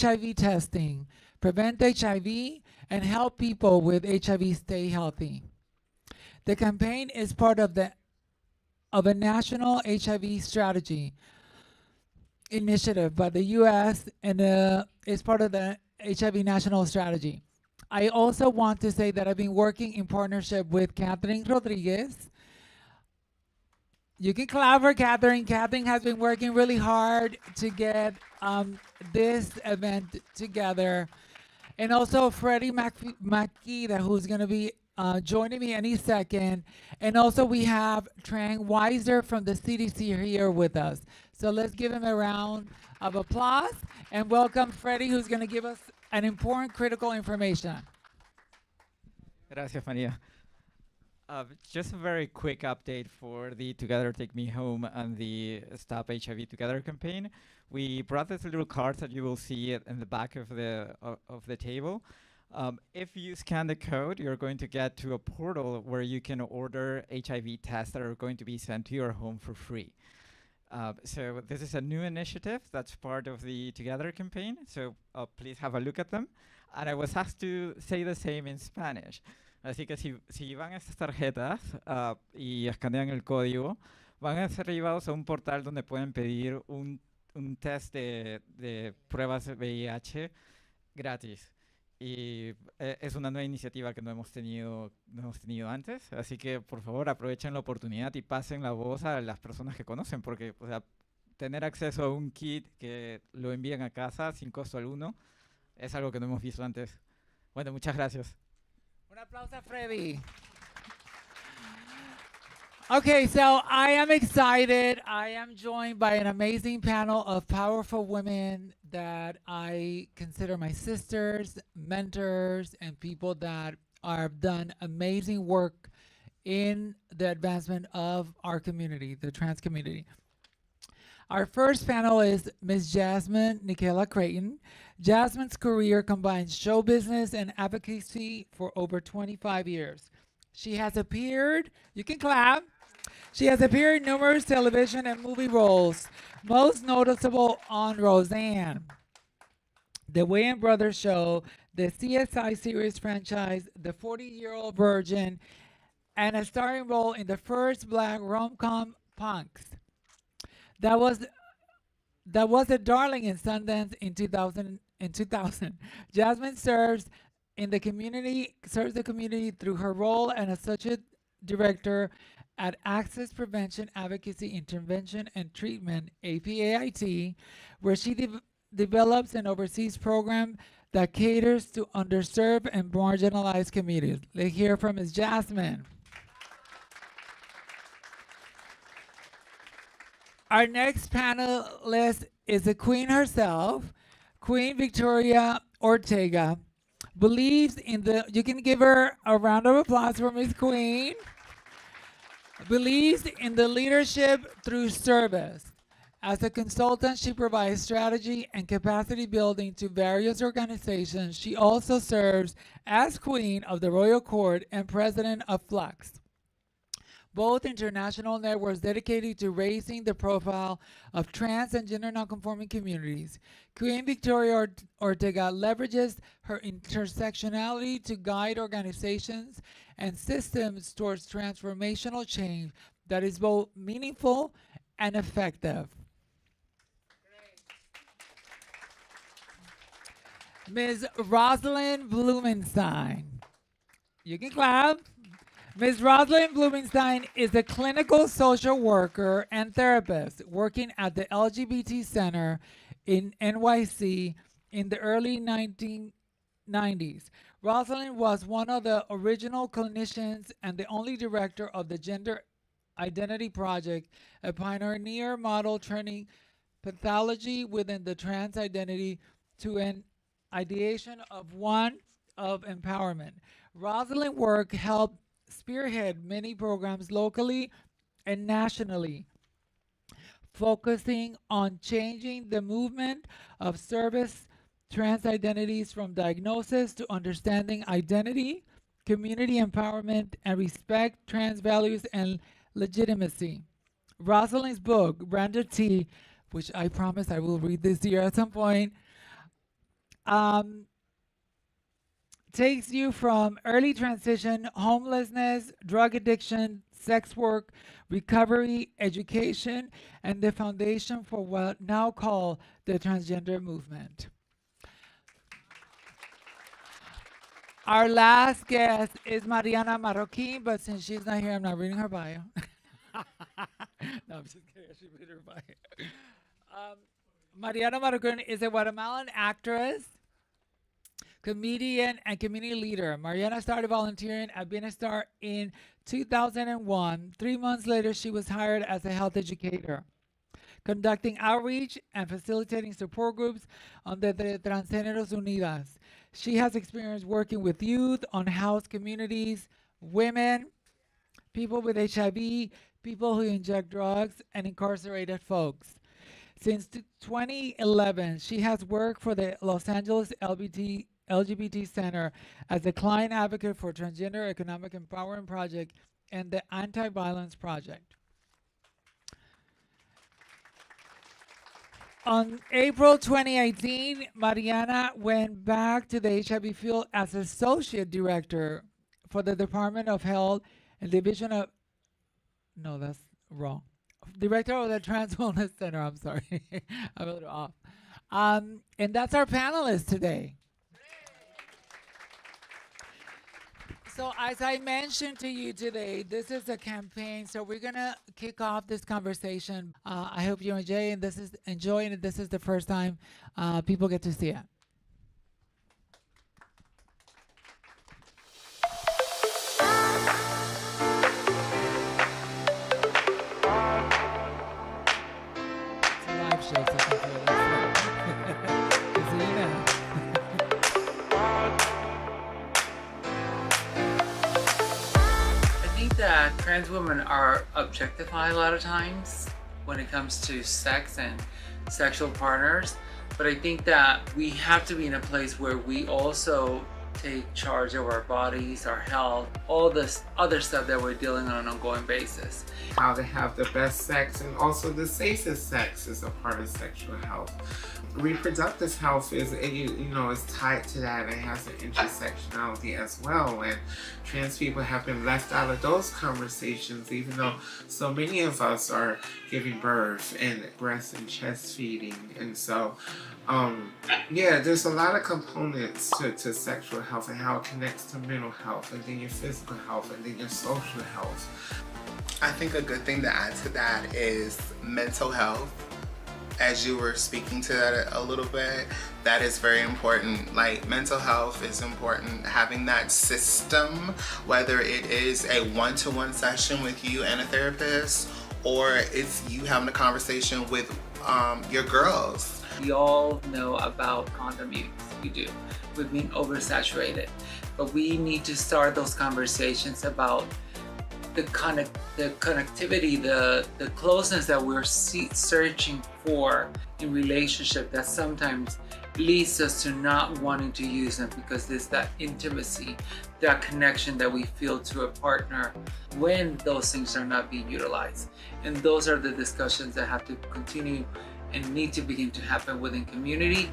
HIV testing, prevent HIV, and help people with HIV stay healthy. The campaign is part of a national HIV strategy initiative by the U.S. and is part of the HIV national strategy. I also want to say that I've been working in partnership with Catherine Rodriguez. You can clap for Catherine. Catherine has been working really hard to get this event together. And also Freddie Makita, who's going to be joining me any second. And also we have Trang Weiser from the CDC here with us. So let's give him a round of applause and welcome Freddie, who's going to give us an important critical information. Gracias, Maria. Just a very quick update for the Together Take Me Home and the Stop HIV Together campaign. We brought these little cards that you will see in the back of the table. If you scan the code, you're going to get to a portal where you can order HIV tests that are going to be sent to your home for free. So this is a new initiative that's part of the Together campaign, so please have a look at them. And I was asked to say the same in Spanish. Así que si van a estas tarjetas y escanean el código, van a ser llevados a un portal donde pueden pedir un test de pruebas de VIH gratis. Y es una nueva iniciativa que no hemos tenido antes, así que por favor aprovechen la oportunidad y pasen la voz a las personas que conocen, porque o sea, tener acceso a un kit que lo envían a casa sin costo alguno es algo que no hemos visto antes. Bueno, muchas gracias. Un aplauso a Freddy. Okay, so I am excited. I am joined by an amazing panel of powerful women that I consider my sisters, mentors, and people that have done amazing work in the advancement of our community, the trans community. Our first panel is Ms. Jasmine Nikela Creighton. Jasmine's career combines show business and advocacy for over 25 years. She has appeared, you can clap, she has appeared in numerous television and movie roles, most noticeable on Roseanne, The Wayans Brothers Show, the CSI series franchise, The 40-Year-Old Virgin, and a starring role in the first Black rom-com, Punks. That was a darling in Sundance in 2000. Jasmine serves the community through her role as associate director at Access Prevention Advocacy Intervention and Treatment (APAIT), where she develops and oversees programs that caters to underserved and marginalized communities. Let's hear from Ms. Jasmine. Our next panelist is the queen herself, Queen Victoria Ortega. Believes in you can give her a round of applause for Ms. Queen. Believes in the leadership through service. As a consultant, she provides strategy and capacity building to various organizations. She also serves as Queen of the Royal Court and President of Flux, both international networks dedicated to raising the profile of trans and gender nonconforming communities. Queen Victoria Ortega leverages her intersectionality to guide organizations and systems towards transformational change that is both meaningful and effective. Ms. Rosalind Blumenstein. You can clap. Ms. Rosalind Blumenstein is a clinical social worker and therapist working at the LGBT Center in NYC in the early 1990s. Rosalind was one of the original clinicians and the only director of the Gender Identity Project, a pioneer model turning pathology within the trans identity to an ideation of one of empowerment. Rosalind's work helped spearhead many programs locally and nationally, focusing on changing the movement of service trans identities from diagnosis to understanding identity, community empowerment, and respect trans values and legitimacy. Rosalind's book, Branded T, which I promise I will read this year at some point, um, takes you from early transition, homelessness, drug addiction, sex work, recovery, education, and the foundation for what now called the transgender movement. Our last guest is Mariana Marroquin, but since she's not here, I'm not reading her bio. No, I'm just kidding. I should read her bio. Um, Mariana Marroquin is a Guatemalan actress, comedian, and community leader. Mariana started volunteering at Bienestar in 2001. 3 months later, she was hired as a health educator, conducting outreach and facilitating support groups under the Transgéneros Unidas. She has experience working with youth, unhoused communities, women, people with HIV, people who inject drugs, and incarcerated folks. Since 2011, she has worked for the Los Angeles LGBT Center as a client advocate for Transgender Economic Empowerment Project and the Anti-Violence Project. On April 2018, Mariana went back to the HIV field as Associate Director for the Department of Health and Division of, no, that's wrong. Director of the Trans Wellness Center, I'm sorry. I'm a little off. And that's our panelist today. So as I mentioned to you today, this is a campaign. So we're gonna kick off this conversation. I hope you enjoy, and this is the first time people get to see it. It's a live show, so I can feel it. Just so you know. I think that trans women are objectified a lot of times when it comes to sex and sexual partners, but I think that we have to be in a place where we also take charge of our bodies, our health, all this other stuff that we're dealing on an ongoing basis. How to have the best sex and also the safest sex is a part of sexual health. Reproductive health is tied to that. It has an intersectionality as well, and trans people have been left out of those conversations, even though so many of us are giving birth and breast and chest feeding. And so there's a lot of components to sexual health and how it connects to mental health, and then your physical health, and then your social health. I think a good thing to add to that is mental health. As you were speaking to that a little bit, that is very important. Like, mental health is important. Having that system, whether it is a one-to-one session with you and a therapist, or it's you having a conversation with your girls. We all know about condom use. We do. We've been oversaturated. But we need to start those conversations about the connectivity, the closeness that we're searching for in relationship that sometimes leads us to not wanting to use them, because there's that intimacy, that connection that we feel to a partner when those things are not being utilized. And those are the discussions that have to continue and need to begin to happen within community.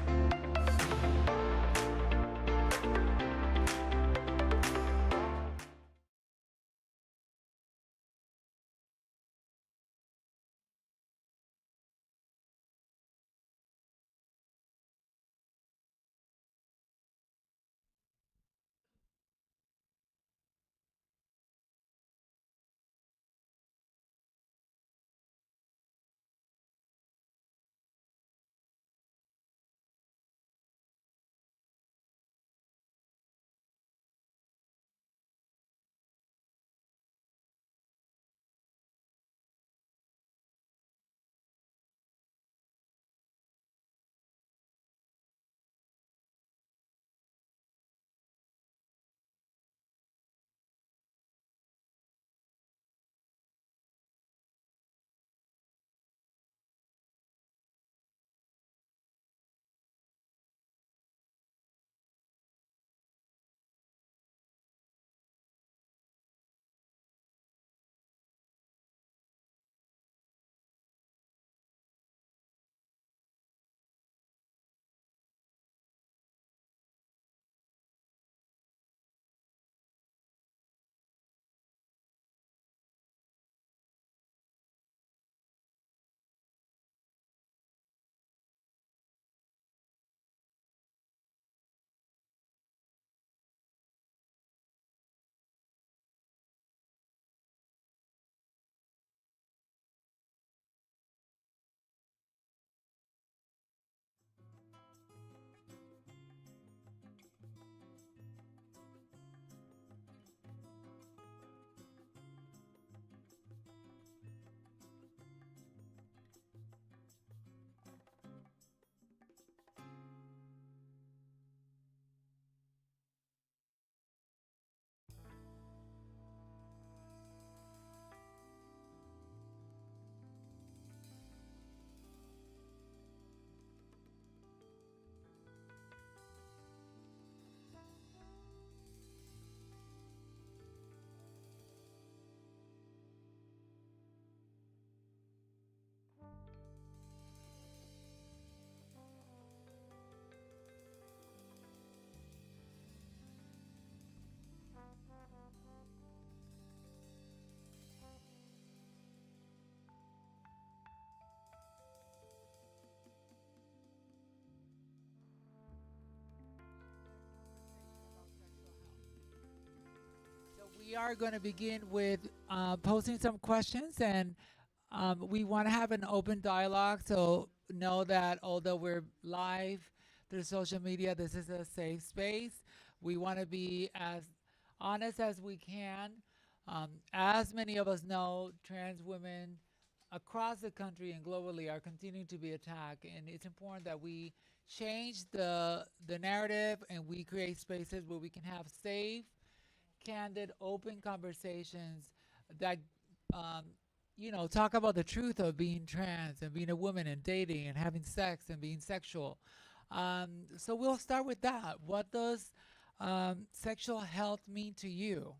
We are going to begin with posing some questions, and we want to have an open dialogue. So know that although we're live through social media, this is a safe space. We want to be as honest as we can. As many of us know, trans women across the country and globally are continuing to be attacked, and it's important that we change the narrative and we create spaces where we can have safe, candid, open conversations that, um, talk about the truth of being trans and being a woman and dating and having sex and being sexual. So we'll start with that. What does sexual health mean to you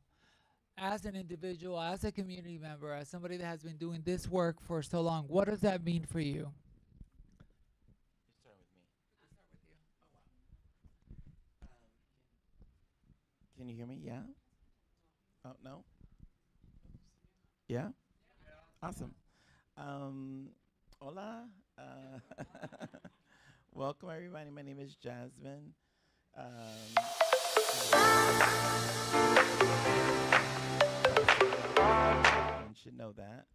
as an individual, as a community member, as somebody that has been doing this work for so long? What does that mean for you? You start with me. Can you hear me? Yeah? Oh, no? Yeah? Awesome. Hola. Welcome, everybody. My name is Jasmine. Everyone should know that.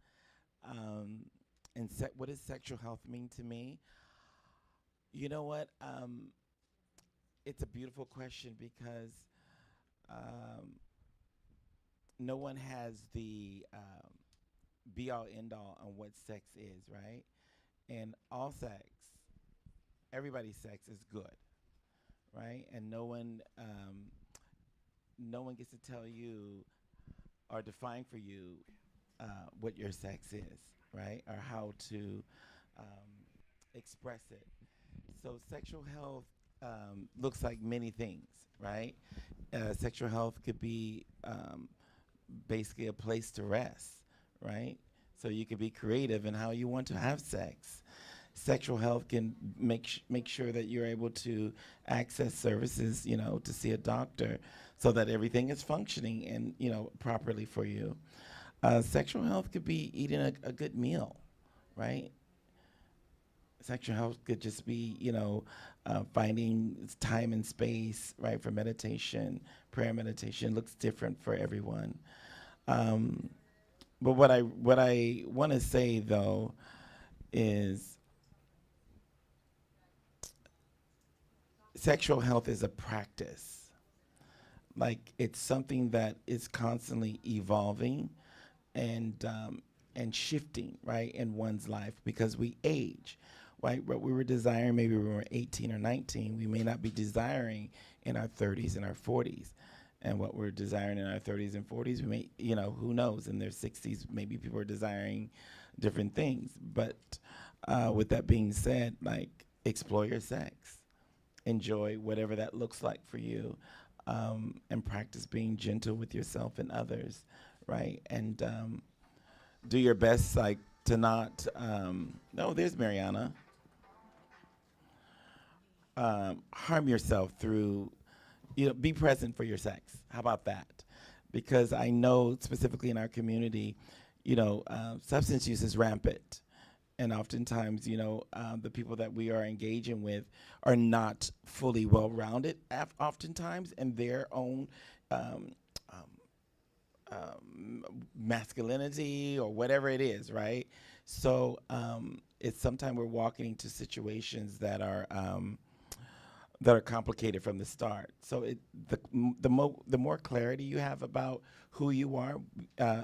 And what does sexual health mean to me? You know what? It's a beautiful question because no one has the be all end all on what sex is, right? And all sex, everybody's sex is good, right? And no one gets to tell you or define for you what your sex is, right? Or how to express it. So sexual health looks like many things, right? Sexual health could be basically a place to rest, right? So you can be creative in how you want to have sex. Sexual health can make sure that you're able to access services, to see a doctor, so that everything is functioning and properly for you. Sexual health could be eating a good meal, right? Sexual health could just be, finding time and space, right, for meditation. Prayer meditation looks different for everyone. But what I want to say though is sexual health is a practice. Like it's something that is constantly evolving and shifting, right, in one's life because we age, right? What we were desiring maybe when we were 18 or 19, we may not be desiring in our 30s and our 40s. And what we're desiring in our 30s and 40s, we may, who knows, in their 60s, maybe people are desiring different things. But with that being said, like, explore your sex. Enjoy whatever that looks like for you. And practice being gentle with yourself and others, right? And do your best, like, to not, no, there's Mariana. Harm yourself through, be present for your sex. How about that? Because I know specifically in our community, substance use is rampant. And oftentimes, the people that we are engaging with are not fully well-rounded oftentimes in their own masculinity or whatever it is, right? So it's sometimes we're walking into situations that are complicated from the start. So the more clarity you have about who you are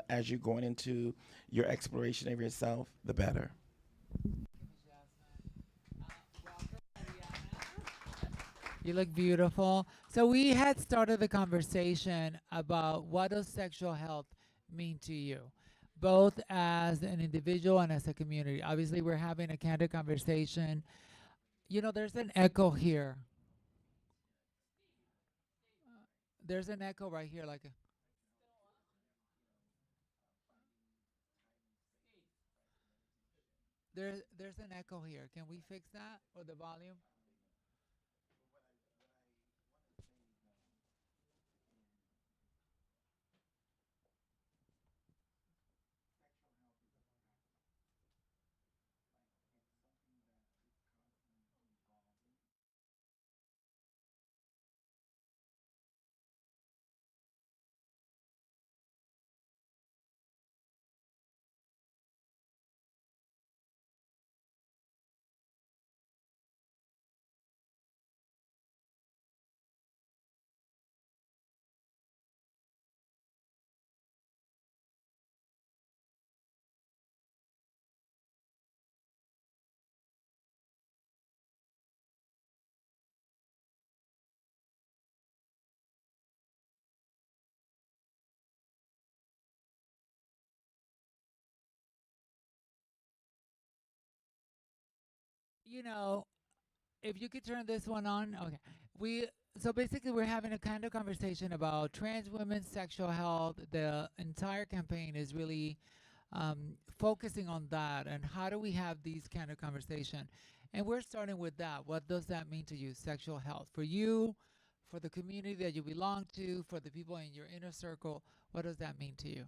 as you're going into your exploration of yourself, the better. You look beautiful. So we had started the conversation about what does sexual health mean to you, both as an individual and as a community. Obviously, we're having a candid conversation. There's an echo here. There's an echo right here, like a. There's an echo here. Can we fix that or the volume? you know, if you could turn this one on, okay. So basically we're having a kind of conversation about trans women's sexual health. The entire campaign is really focusing on that and how do we have these kind of conversation. And we're starting with that. What does that mean to you, sexual health? For you, for the community that you belong to, for the people in your inner circle, what does that mean to you?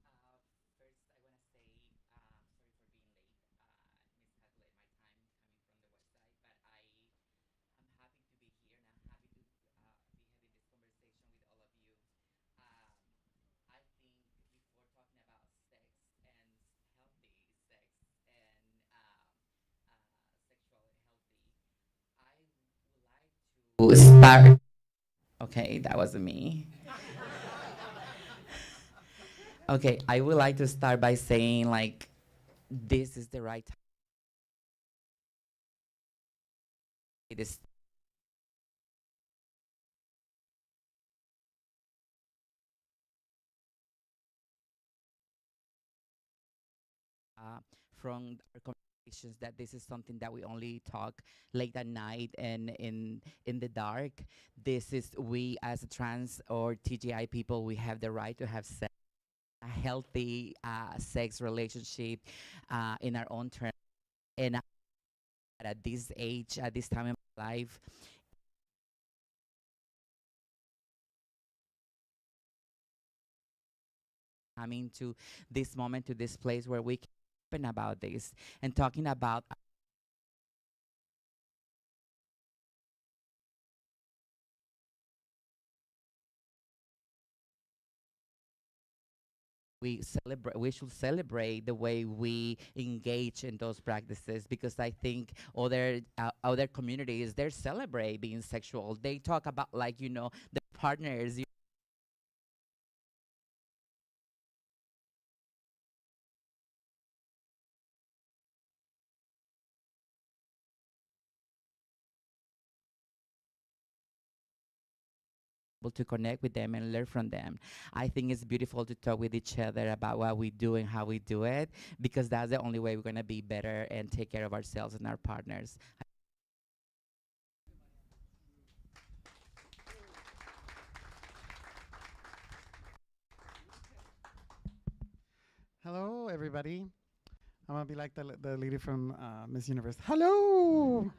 First, I want to say sorry for being late. Miscalculate my time coming from the website, but I'm happy to be here and I'm happy to be having this conversation with all of you. Um, I think before talking about sex and healthy sex and sexual healthy, I would like to start. Okay, that wasn't me. Okay, I would like to start by saying like this is the right time. It is from our conversations that this is something that we only talk late at night and in the dark. This is we as a trans or TGI people, we have the right to have sex, a healthy sex relationship in our own terms. And at this age, at this time in my life, coming to this moment, to this place where we can open about this and talking about we should celebrate the way we engage in those practices, because I think other communities, they celebrate being sexual. They talk about like the partners. Able to connect with them and learn from them. I think it's beautiful to talk with each other about what we do and how we do it, because that's the only way we're going to be better and take care of ourselves and our partners. Hello, everybody. I'm gonna be like the lady from Miss Universe. Hello.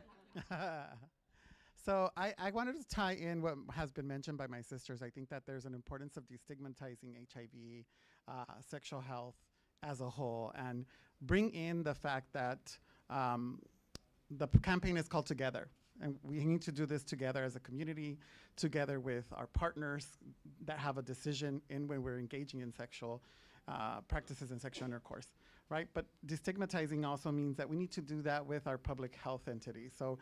So I wanted to tie in what has been mentioned by my sisters. I think that there's an importance of destigmatizing HIV, sexual health as a whole, and bring in the fact that the campaign is called Together. And we need to do this together as a community, together with our partners that have a decision in when we're engaging in sexual practices and sexual intercourse, right? But destigmatizing also means that we need to do that with our public health entities. So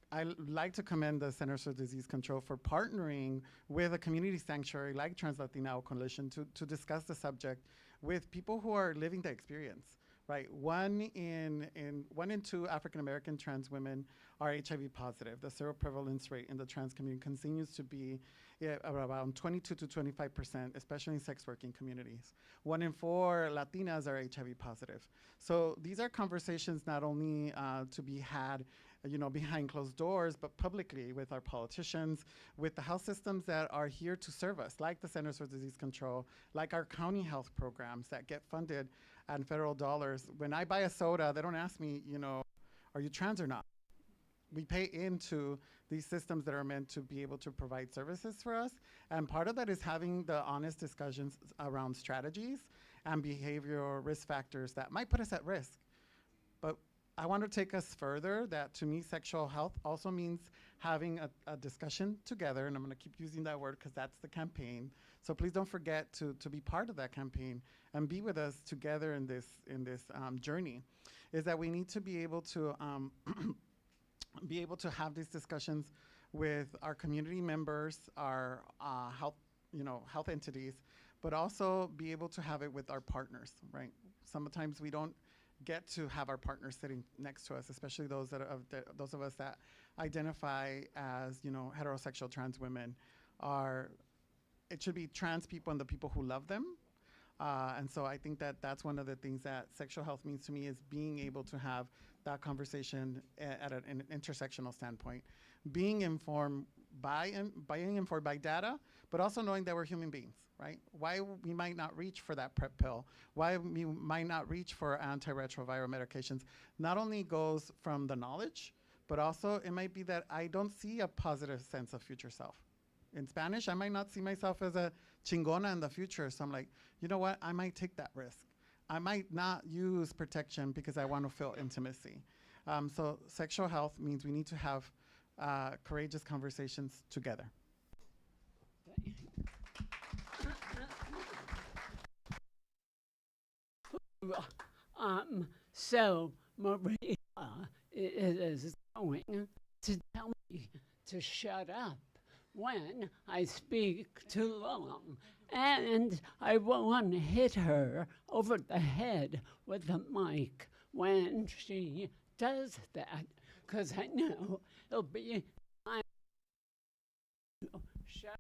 I like to commend the Centers for Disease Control for partnering with a community sanctuary like TransLatin Coalition to discuss the subject with people who are living the experience, right? One in two African American trans women are HIV positive. The seroprevalence rate in the trans community continues to be around 22 to 25%, especially in sex working communities. 1 in 4 Latinas are HIV positive. So these are conversations not only to be had behind closed doors, but publicly with our politicians, with the health systems that are here to serve us, like the Centers for Disease Control, like our county health programs that get funded and federal dollars. When I buy a soda, they don't ask me, are you trans or not? We pay into these systems that are meant to be able to provide services for us. And part of that is having the honest discussions around strategies and behavioral risk factors that might put us at risk. But I want to take us further, that to me, sexual health also means having a discussion together, and I'm going to keep using that word because that's the campaign. So please don't forget to be part of that campaign and be with us together in this journey, is that we need to be able to be able to have these discussions with our community members, our health entities, but also be able to have it with our partners, right? Sometimes we don't get to have our partners sitting next to us, especially those of us that identify as heterosexual trans women. It should be trans people and the people who love them. And so I think that that's one of the things that sexual health means to me, is being able to have that conversation at an intersectional standpoint, being informed being informed by data, but also knowing that we're human beings, right? Why we might not reach for that PrEP pill, why we might not reach for antiretroviral medications, not only goes from the knowledge, but also it might be that I don't see a positive sense of future self. In Spanish, I might not see myself as a chingona in the future, so I'm like, you know what, I might take that risk. I might not use protection because I want to feel intimacy. So sexual health means we need to have courageous conversations together. So Maria is going to tell me to shut up when I speak too long. And I won't hit her over the head with the mic when she does that, because I know it'll be time to shut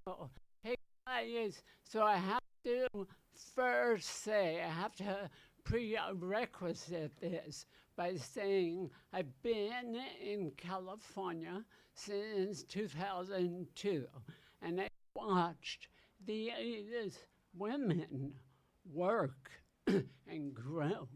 up. Hey guys, so I have to first say, I have to prerequisite this by saying I've been in California since 2002, and I watched these women work and grow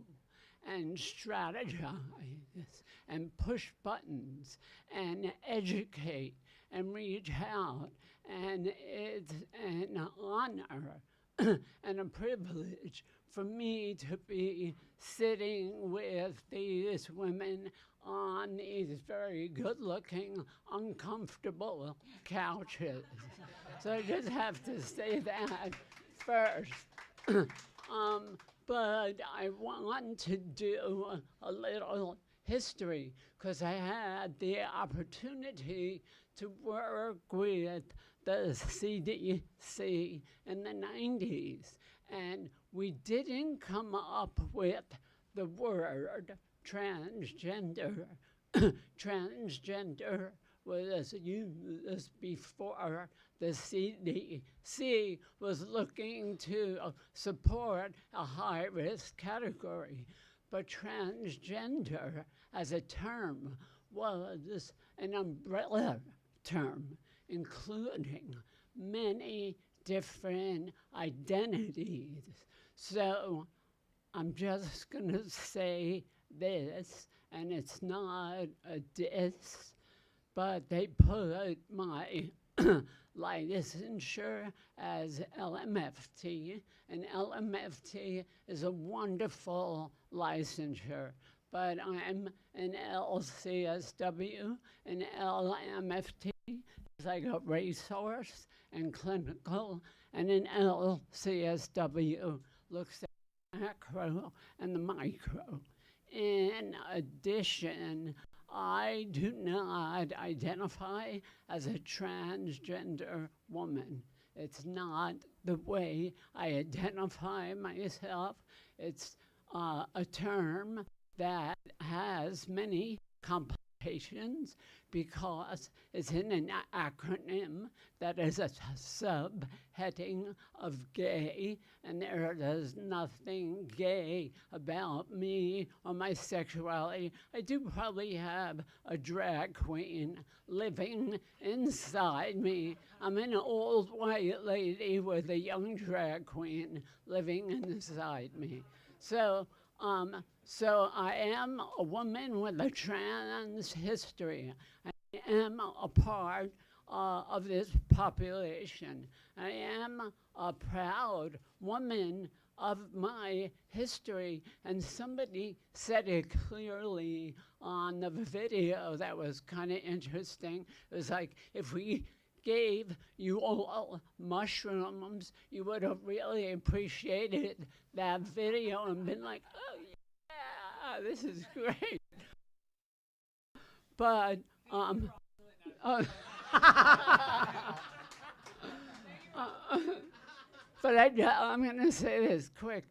and strategize and push buttons and educate and reach out, and it's an honor and a privilege for me to be sitting with these women on these very good-looking, uncomfortable couches. So I just have to say that first. But I want to do a little history, because I had the opportunity to work with the CDC in the 90s, and we didn't come up with the word transgender. Transgender was used before the CDC was looking to support a high-risk category. But transgender as a term was an umbrella term, including many different identities. So I'm just gonna say this, and it's not a diss, but they put my licensure as LMFT, and LMFT is a wonderful licensure, but I'm an LCSW, an LMFT is like a resource and clinical, and an LCSW looks at the macro and the micro. In addition, I do not identify as a transgender woman. It's not the way I identify myself. It's a term that has many complications because it's in an acronym that is a subheading of gay, and there is nothing gay about me or my sexuality. I do probably have a drag queen living inside me. I'm an old white lady with a young drag queen living inside me. So I am a woman with a trans history. I am a part of this population. I am a proud woman of my history, and somebody said it clearly on the video that was kind of interesting. It was like, if we gave you all mushrooms, you would have really appreciated that video and been like, oh yeah, this is great. But but I'm going to say this quick.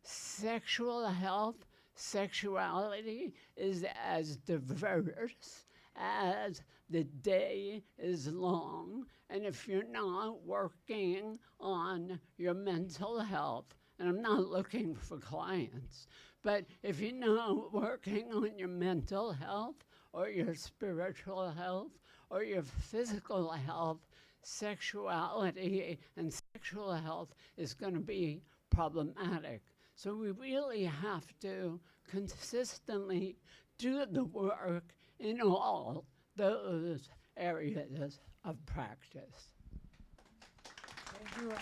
Sexual health, sexuality is as diverse as the day is long. And if you're not working on your mental health, and I'm not looking for clients, But if you're not working on your mental health or your spiritual health or your physical health, sexuality and sexual health is going to be problematic. So we really have to consistently do the work in all those areas of practice. Thank you.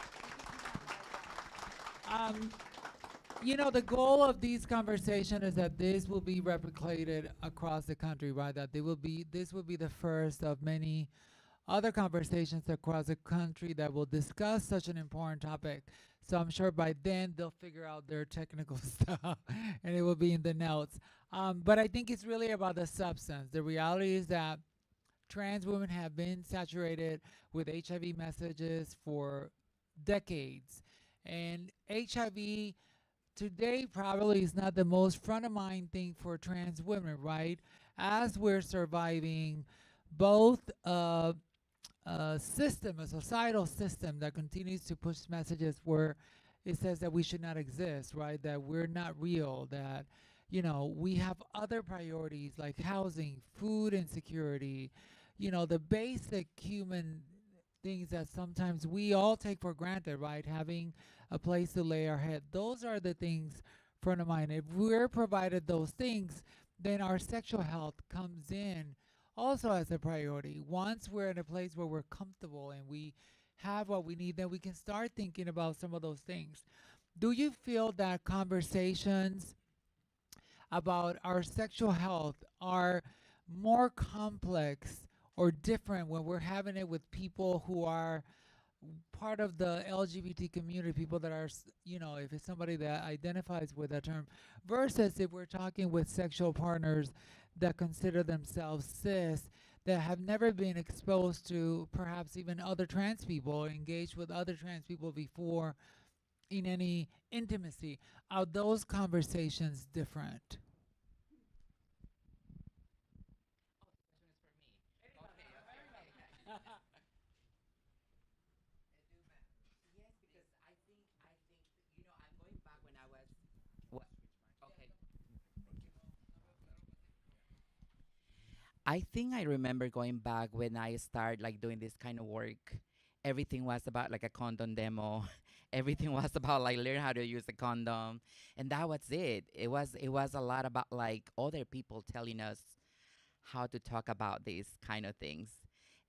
You know, the goal of these conversations is that this will be replicated across the country, right? That this will be the first of many other conversations across the country that will discuss such an important topic. So I'm sure by then they'll figure out their technical stuff and it will be in the notes. But I think it's really about the substance. The reality is that trans women have been saturated with HIV messages for decades. And HIV today probably is not the most front of mind thing for trans women, right? As we're surviving both a system, a societal system that continues to push messages where it says that we should not exist, right? That we're not real, that, you know, we have other priorities like housing, food insecurity, you know, the basic human things that sometimes we all take for granted, right? Having a place to lay our head. Those are the things front of mind. If we're provided those things, then our sexual health comes in also as a priority. Once we're in a place where we're comfortable and we have what we need, then we can start thinking about some of those things. Do you feel that conversations about our sexual health are more complex or different when we're having it with people who are part of the LGBT community, people that are, you know, if it's somebody that identifies with that term, versus if we're talking with sexual partners that consider themselves cis, that have never been exposed to perhaps even other trans people, engaged with other trans people before in any intimacy? Are those conversations different? Yes, because you know, I'm going back when I was. What? Okay. I think I remember going back when I started like doing this kind of work. Everything was about like a condom demo. Everything was about like learn how to use a condom, and that was it. It was a lot about like other people telling us how to talk about these kind of things.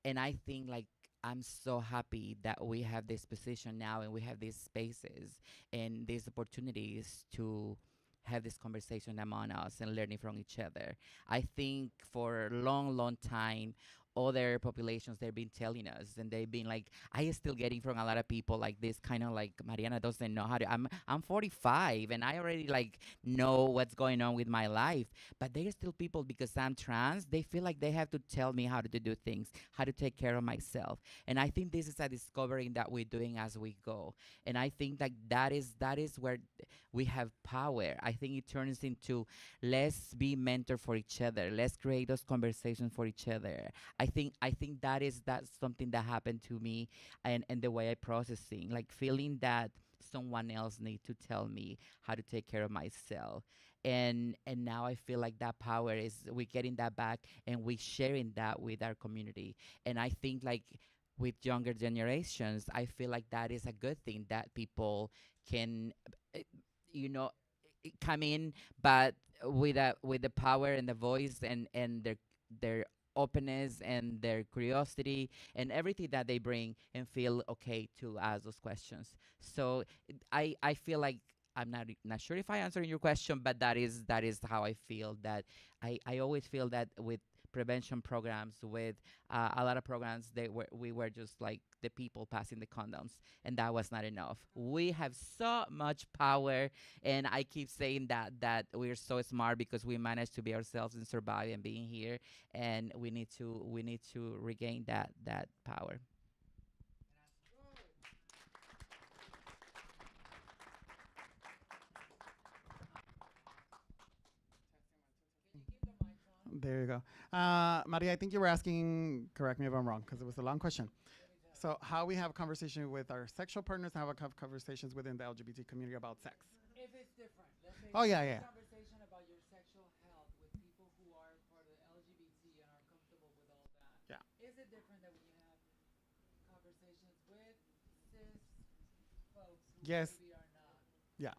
And I think like I'm so happy that we have this position now and we have these spaces and these opportunities to have this conversation among us and learning from each other. I think for a long, long time, other populations they've been telling us and they've been like I is still getting from a lot of people like this kind of like Mariana doesn't know how to I'm 45 and I already like know what's going on with my life, but there's still people because I'm trans they feel like they have to tell me how to do things, how to take care of myself. And I think this is a discovering that we're doing as we go. And I think like that is where we have power. I think it turns into let's be mentor for each other, let's create those conversations for each other. I think that's something that happened to me, and the way I processing, like feeling that someone else need to tell me how to take care of myself. And now I feel like that power is we getting that back and we sharing that with our community. And I think like with younger generations, I feel like that is a good thing that people can uh, you know come in, but with the power and the voice and their openness and their curiosity and everything that they bring and feel okay to ask those questions. So I feel like I'm not sure if I answered your question, but that is how I feel. That I always feel that with prevention programs, with a lot of programs, we were just like the people passing the condoms, and that was not enough. We have so much power, and I keep saying that we're so smart because we managed to be ourselves and survive and being here, and we need to regain that power. There you go. Maria, I think you were asking, correct me if I'm wrong, because it was a long question. So how we have conversation with our sexual partners, how we have conversations within the LGBT community about sex. If it's different, let's say Oh, yeah, yeah. it different that when you have conversations with cis folks who Yes. maybe are not? Yeah.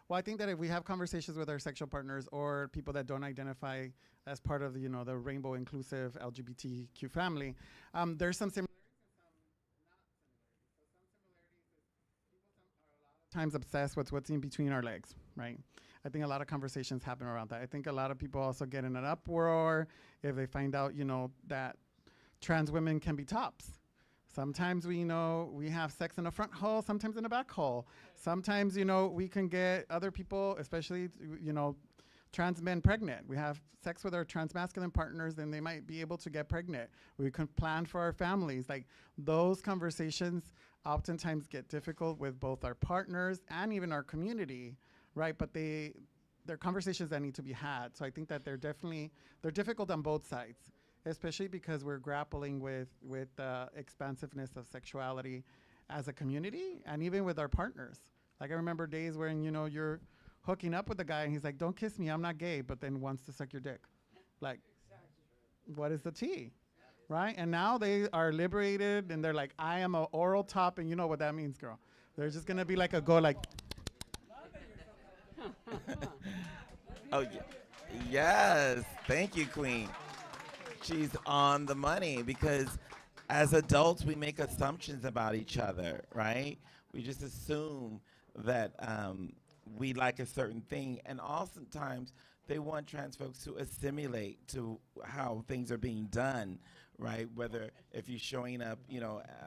Well, I think that if we have conversations with our sexual partners or people that don't identify as part of the, the rainbow inclusive LGBTQ family, there's some similarities and some not similarities. So some similarities is people are a lot of times obsessed with what's in between our legs, right? I think a lot of conversations happen around that. I think a lot of people also get in an uproar if they find out, that trans women can be tops. Sometimes we have sex in the front hole, sometimes in the back hole. Sometimes, we can get other people, especially, trans men pregnant. We have sex with our trans masculine partners and they might be able to get pregnant. We can plan for our families. Like those conversations oftentimes get difficult with both our partners and even our community, right? But they're conversations that need to be had. So I think that they're difficult on both sides, especially because we're grappling with the expansiveness of sexuality as a community and even with our partners. Like I remember days when, you're hooking up with a guy and he's like, don't kiss me, I'm not gay, but then wants to suck your dick. Like, what is the tea? Right? And now they are liberated and they're like, I am an oral top, and you know what that means, girl. They're just gonna be like like. Oh, yes. Thank you, Queen. She's on the money because as adults, we make assumptions about each other, right? We just assume that we like a certain thing. And oftentimes, they want trans folks to assimilate to how things are being done, right? Whether if you're showing up,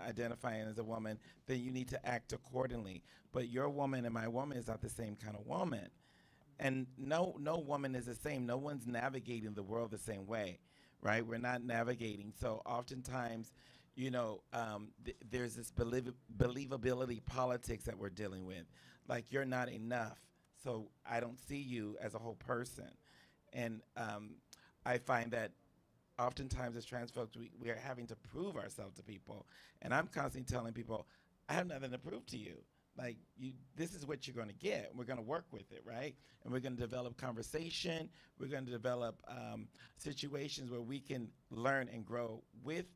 identifying as a woman, then you need to act accordingly. But your woman and my woman is not the same kind of woman. And no woman is the same. No one's navigating the world the same way, right? We're not navigating. So oftentimes, there's this believability politics that we're dealing with. Like, you're not enough, so I don't see you as a whole person. And I find that oftentimes as trans folks, we are having to prove ourselves to people. And I'm constantly telling people, I have nothing to prove to you. Like, this is what you're going to get. We're going to work with it, right? And we're going to develop conversation. We're going to develop situations where we can learn and grow with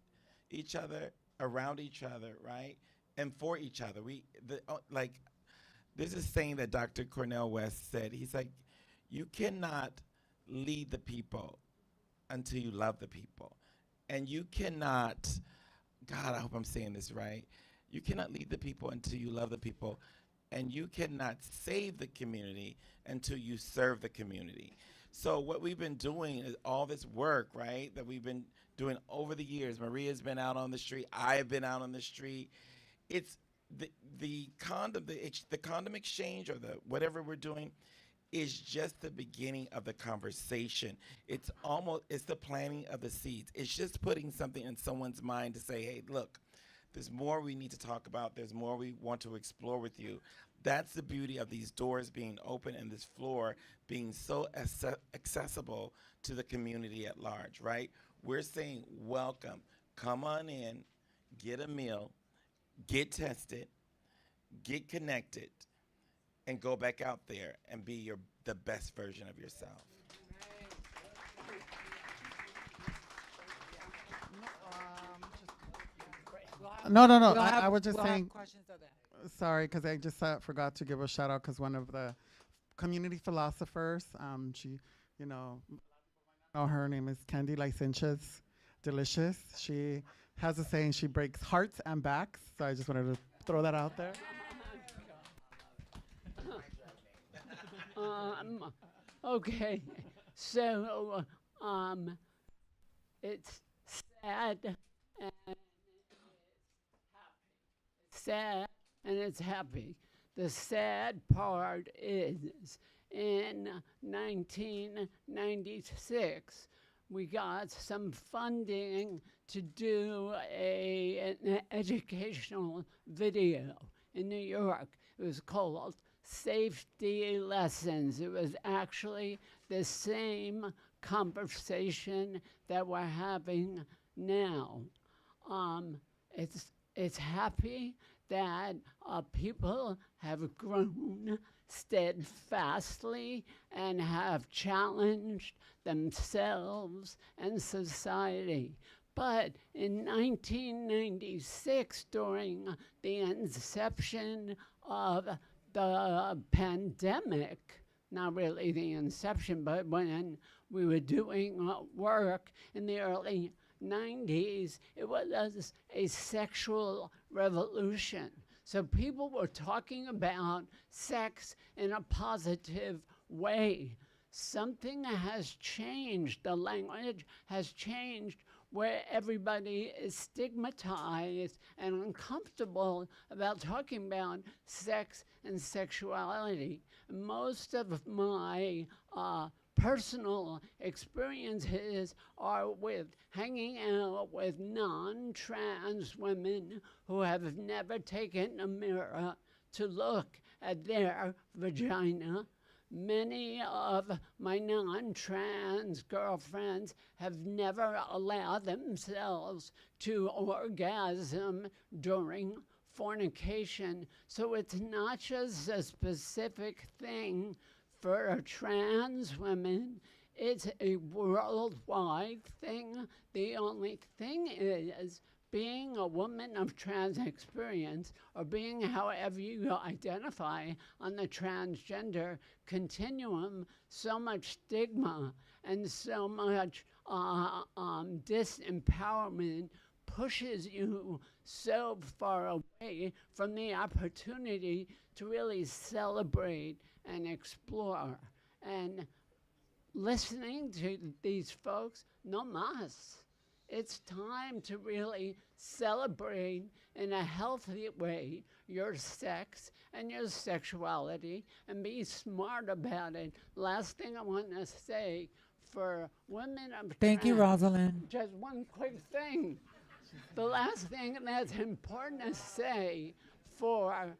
each other, around each other, right? And for each other. There's this saying that Dr. Cornel West said. He's like, you cannot lead the people until you love the people. And you cannot, God, I hope I'm saying this right. You cannot lead the people until you love the people. And you cannot save the community until you serve the community. So what we've been doing is all this work, right, that we've been doing over the years. Maria's been out on the street. I've been out on the street. It's the condom exchange or the whatever we're doing is just the beginning of the conversation. It's the planting of the seeds. It's just putting something in someone's mind to say, hey, look, there's more we need to talk about. There's more we want to explore with you. That's the beauty of these doors being open and this floor being so accessible to the community at large, right? We're saying, welcome, come on in, get a meal, get tested, get connected, and go back out there and be the best version of yourself. No. I was just we'll have saying, questions of that. sorry, because I just forgot to give a shout out because one of the community philosophers, she, her name is Candid, licentious, delicious. She has a saying, she breaks hearts and backs. So I just wanted to throw that out there. Okay, so it's sad and sad and it's happy. The sad part is in 1996, we got some funding to do an educational video in New York. It was called Safety Lessons. It was actually the same conversation that we're having now. It's happy that people have grown steadfastly and have challenged themselves and society. But in 1996, during the inception of the pandemic, not really the inception, but when we were doing work in the early 90s, it was a sexual revolution. So people were talking about sex in a positive way. Something has changed. The language has changed where everybody is stigmatized and uncomfortable about talking about sex and sexuality. Most of my personal experiences are with hanging out with non-trans women who have never taken a mirror to look at their vagina. Many of my non-trans girlfriends have never allowed themselves to orgasm during fornication. So it's not just a specific thing for trans women, it's a worldwide thing. The only thing is, being a woman of trans experience, or being however you identify on the transgender continuum, so much stigma and so much disempowerment pushes you so far away from the opportunity to really celebrate and explore. And listening to these folks, no más. It's time to really celebrate in a healthy way your sex and your sexuality and be smart about it. Last thing I want to say for women of Thank you, trans- Rosalind. Just one quick thing. The last thing that's important to say for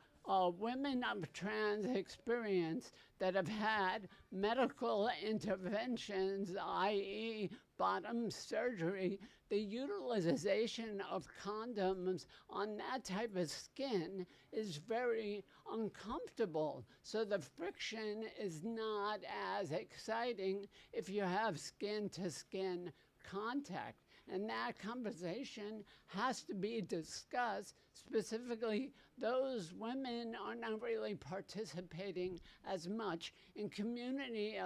women of trans experience that have had medical interventions, i.e. bottom surgery, the utilization of condoms on that type of skin is very uncomfortable. So the friction is not as exciting if you have skin-to-skin contact. And that conversation has to be discussed. Specifically, those women are not really participating as much in community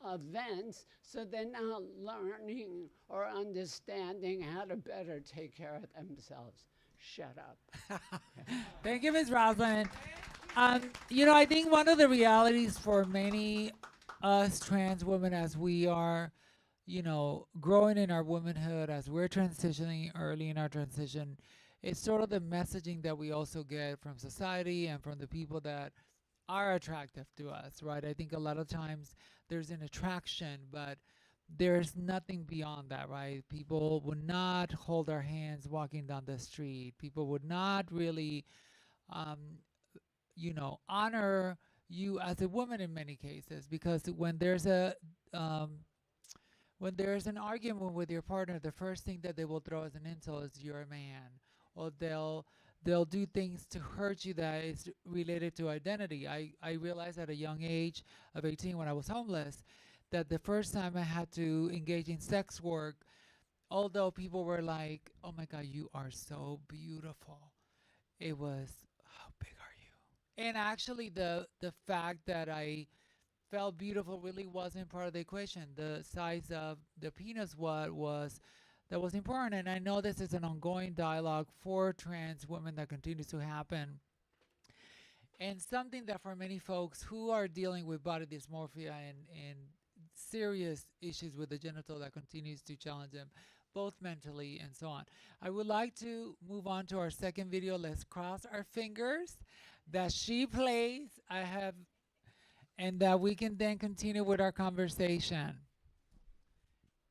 events, so they're not learning or understanding how to better take care of themselves. Shut up. Thank you, Ms. Rosalind. You know, I think one of the realities for many us trans women as we are, you know, growing in our womanhood, as we're transitioning early in our transition, it's sort of the messaging that we also get from society and from the people that are attractive to us, right? I think a lot of times there's an attraction, but there's nothing beyond that, right? People would not hold our hands walking down the street. People would not really, you know, honor you as a woman in many cases, because when there's an argument with your partner, the first thing that they will throw as an insult is you're a man, or they'll do things to hurt you that is related to identity. I realized at a young age of 18 when I was homeless that the first time I had to engage in sex work, although people were like, oh my God, you are so beautiful, it was, how big are you? And actually the fact that I felt beautiful really wasn't part of the equation. The size of the penis was important. And I know this is an ongoing dialogue for trans women that continues to happen. And something that for many folks who are dealing with body dysmorphia and serious issues with the genital that continues to challenge them, both mentally and so on. I would like to move on to our second video. Let's cross our fingers that she plays. And that we can then continue with our conversation.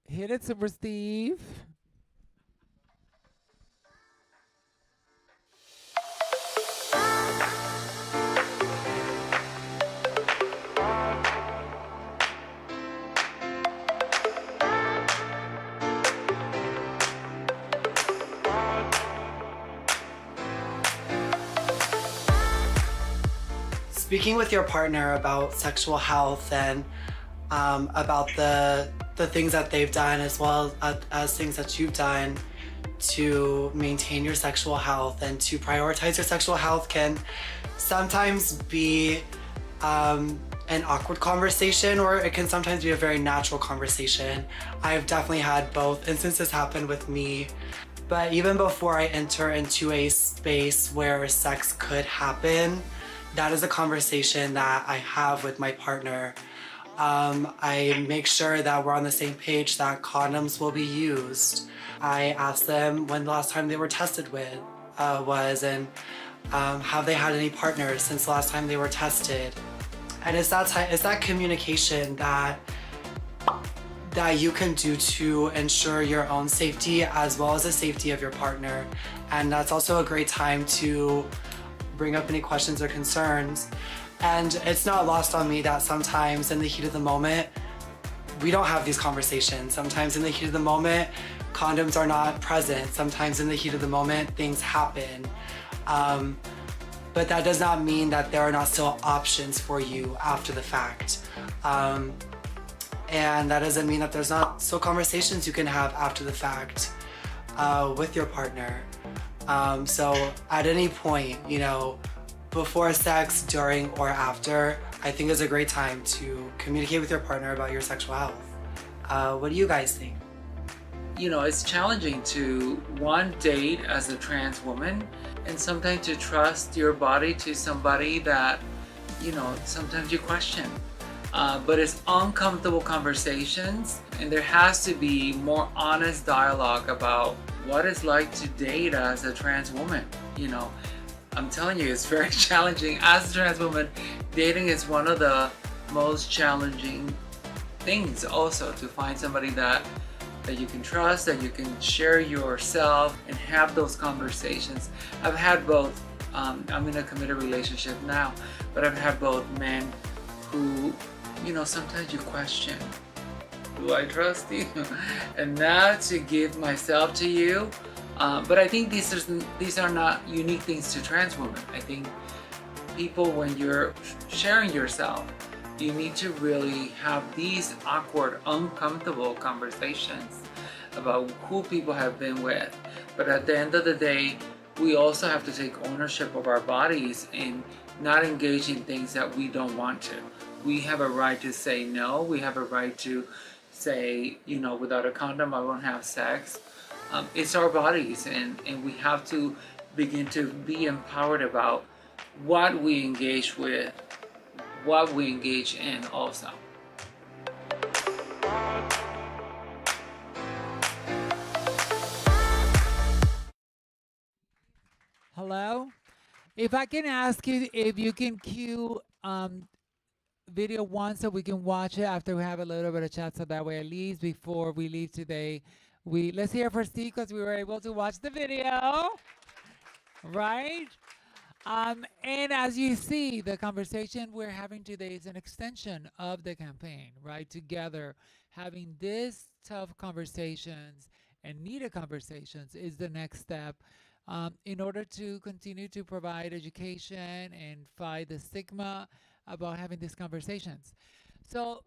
Hit it, Super Steve. Speaking with your partner about sexual health and about the things that they've done as well as things that you've done, to maintain your sexual health and to prioritize your sexual health can sometimes be an awkward conversation, or it can sometimes be a very natural conversation. I've definitely had both instances happen with me, but even before I enter into a space where sex could happen, that is a conversation that I have with my partner. I make sure that we're on the same page, that condoms will be used. I ask them when the last time they were tested was, and have they had any partners since the last time they were tested. And it's that communication that you can do to ensure your own safety as well as the safety of your partner. And that's also a great time to bring up any questions or concerns. And it's not lost on me that sometimes in the heat of the moment, we don't have these conversations. Sometimes in the heat of the moment, condoms are not present. Sometimes in the heat of the moment, things happen. But that does not mean that there are not still options for you after the fact. And that doesn't mean that there's not still conversations you can have after the fact with your partner. So at any point, before sex, during, or after, I think is a great time to communicate with your partner about your sexual health. What do you guys think? It's challenging to one, date as a trans woman, and sometimes to trust your body to somebody that, sometimes you question. But it's uncomfortable conversations, and there has to be more honest dialogue about what it's like to date as a trans woman. I'm telling you, it's very challenging. As a trans woman, dating is one of the most challenging things also, to find somebody that you can trust, that you can share yourself and have those conversations. I've had both, I'm in a committed relationship now, but I've had both men who, sometimes you question, do I trust you? And now to give myself to you. But I think these are not unique things to trans women. I think people, when you're sharing yourself, you need to really have these awkward, uncomfortable conversations about who people have been with. But at the end of the day, we also have to take ownership of our bodies and not engage in things that we don't want to. We have a right to say no. We have a right to say, without a condom, I won't have sex. It's our bodies, and we have to begin to be empowered about what we engage with, what we engage in also. Hello? If I can ask you if you can cue video one so we can watch it after we have a little bit of chat, so that way at least before we leave today, let's hear for Steve because we were able to watch the video, right? And as you see, the conversation we're having today is an extension of the campaign, right? Together, having these tough conversations and needed conversations is the next step in order to continue to provide education and fight the stigma about having these conversations. So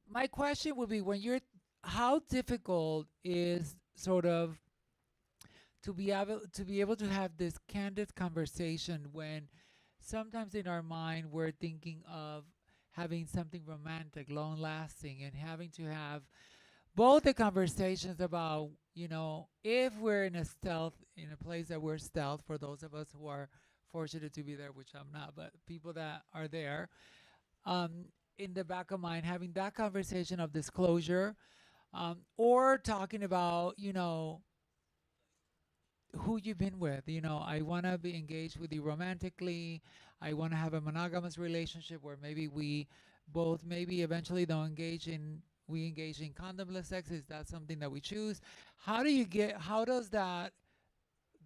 my question would be, how difficult is sort of to be able to have this candid conversation when sometimes in our mind we're thinking of having something romantic, long lasting, and having to have both the conversations about, if we're in a place that we're stealth, for those of us who are fortunate to be there, which I'm not, but people that are there, in the back of mind, having that conversation of disclosure, or talking about, who you've been with. I want to be engaged with you romantically. I want to have a monogamous relationship where maybe we both maybe eventually engage in condomless sex. Is that something that we choose? How does that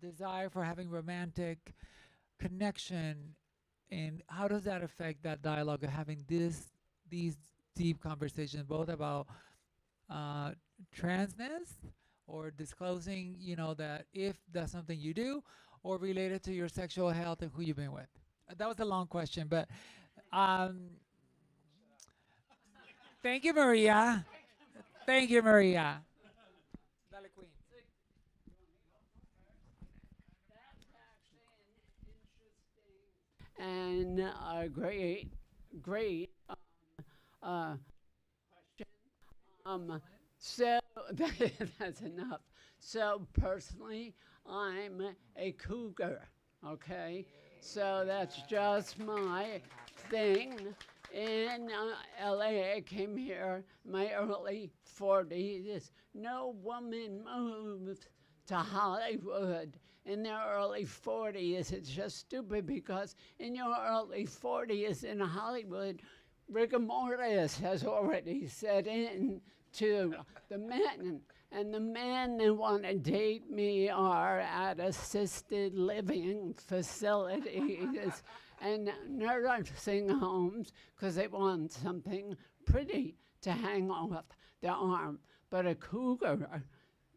desire for having romantic connection, and how does that affect that dialogue of having these deep conversations, both about transness, or disclosing, that if that's something you do, or related to your sexual health and who you've been with? That was a long question, but thank you, Maria. Thank you, Maria. Dale, Queen. and a great, great question. So that's enough. So personally, I'm a cougar, okay? So that's just my thing. In LA, I came here in my early 40s. No woman moved to Hollywood in their early 40s. It's just stupid because in your early 40s in Hollywood, rigor mortis has already set in to the men. And the men that want to date me are at assisted living facilities and nursing homes because they want something pretty to hang off their arm. But a cougar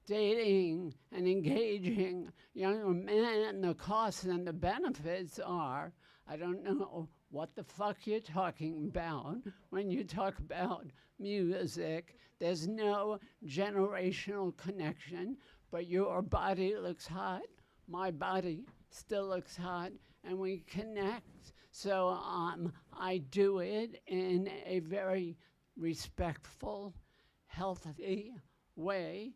dating and engaging younger men, the costs and the benefits are, I don't know what the fuck you're talking about when you talk about music. There's no generational connection, but your body looks hot, my body still looks hot, and we connect. So I do it in a very respectful, healthy way.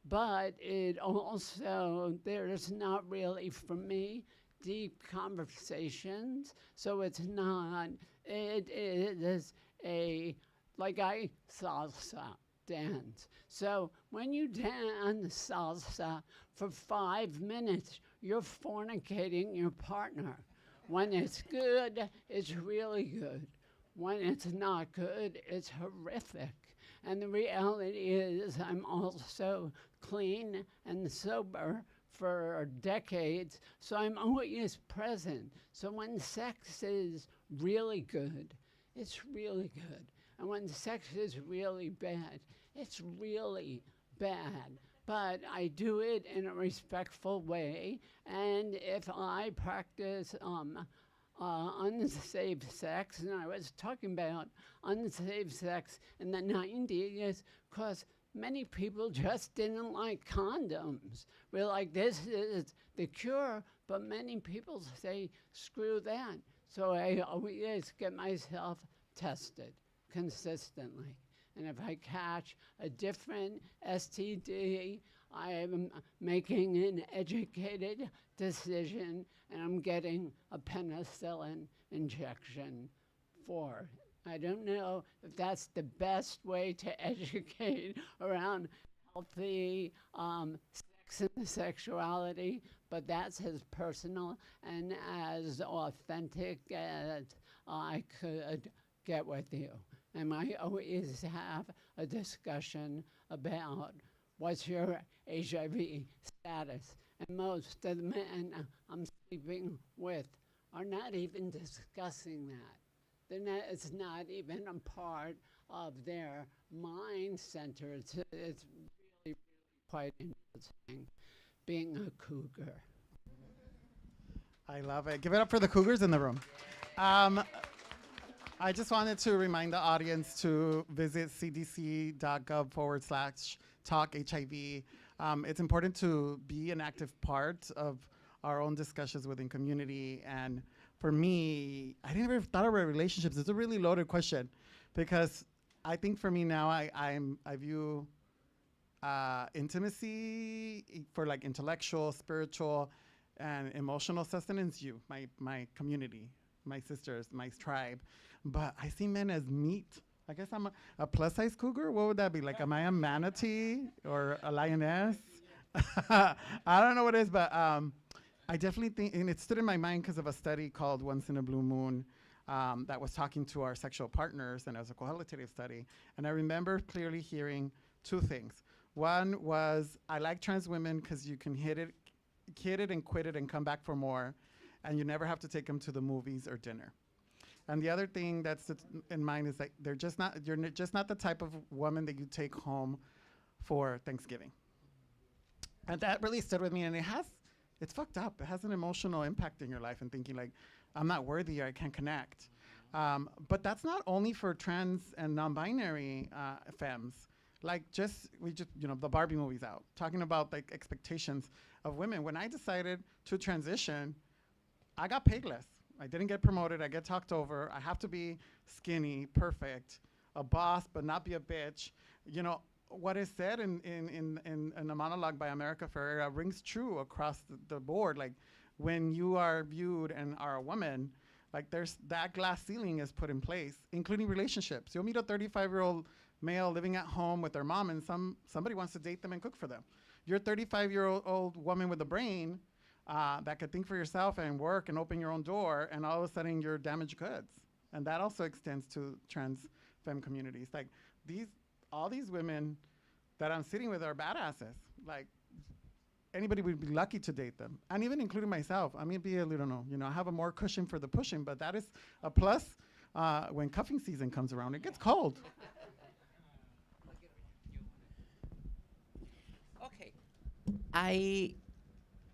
But it also, there's not really, for me, deep conversations. So it's not, it is a, like I salsa dance. So when you dance salsa for 5 minutes, you're fornicating your partner. When it's good, it's really good. When it's not good, it's horrific. And the reality is I'm also clean and sober for decades, so I'm always present. So when sex is really good, it's really good. And when sex is really bad, it's really bad. But I do it in a respectful way, and if I practice unsafe sex, and I was talking about unsafe sex in the 90s, because many people just didn't like condoms. We're like, this is the cure, but many people say, screw that. So I always get myself tested consistently. And if I catch a different STD, I am making an educated decision and I'm getting a penicillin injection for it. I don't know if that's the best way to educate around healthy sex and sexuality, but that's as personal and as authentic as I could get with you. And I always have a discussion about what's your HIV status. And most of the men I'm sleeping with are not even discussing that. It's not even a part of their mind center. It's really quite interesting being a cougar. I love it. Give it up for the cougars in the room. I just wanted to remind the audience to visit cdc.gov/talk HIV. It's important to be an active part of our own discussions within community. And for me, I didn't ever thought about relationships. It's a really loaded question because I think for me now, I view intimacy for like intellectual, spiritual, and emotional sustenance, my community, my sisters, my tribe. But I see men as meat. I guess I'm a plus size cougar. What would that be? Like, am I a manatee or a lioness? I don't know what it is, but I definitely think, and it stood in my mind because of a study called Once in a Blue Moon that was talking to our sexual partners, and it was a qualitative study. And I remember clearly hearing two things. One was, I like trans women because you can hit it and quit it and come back for more, and you never have to take them to the movies or dinner. And the other thing that's in mind is that you're just not the type of woman that you take home for Thanksgiving. And that really stood with me, and it's fucked up. It has an emotional impact in your life and thinking like, I'm not worthy or I can't connect. But that's not only for trans and non-binary femmes. Like the Barbie movie's out, talking about like expectations of women. When I decided to transition, I got paid less. I didn't get promoted. I get talked over. I have to be skinny, perfect, a boss, but not be a bitch. You know, what is said in a monologue by America Ferrera rings true across the board. Like, when you are viewed and are a woman, like, there's that glass ceiling is put in place, including relationships. You'll meet a 35-year-old male living at home with their mom, and somebody wants to date them and cook for them. You're a 35-year-old woman with a brain that could think for yourself and work and open your own door, and all of a sudden you're damaged goods. And that also extends to trans femme communities. Like, all these women that I'm sitting with are badasses. Like, anybody would be lucky to date them, and even including myself. I may be a little, I have a more cushion for the pushing, but that is a plus when cuffing season comes around. It gets cold. Okay.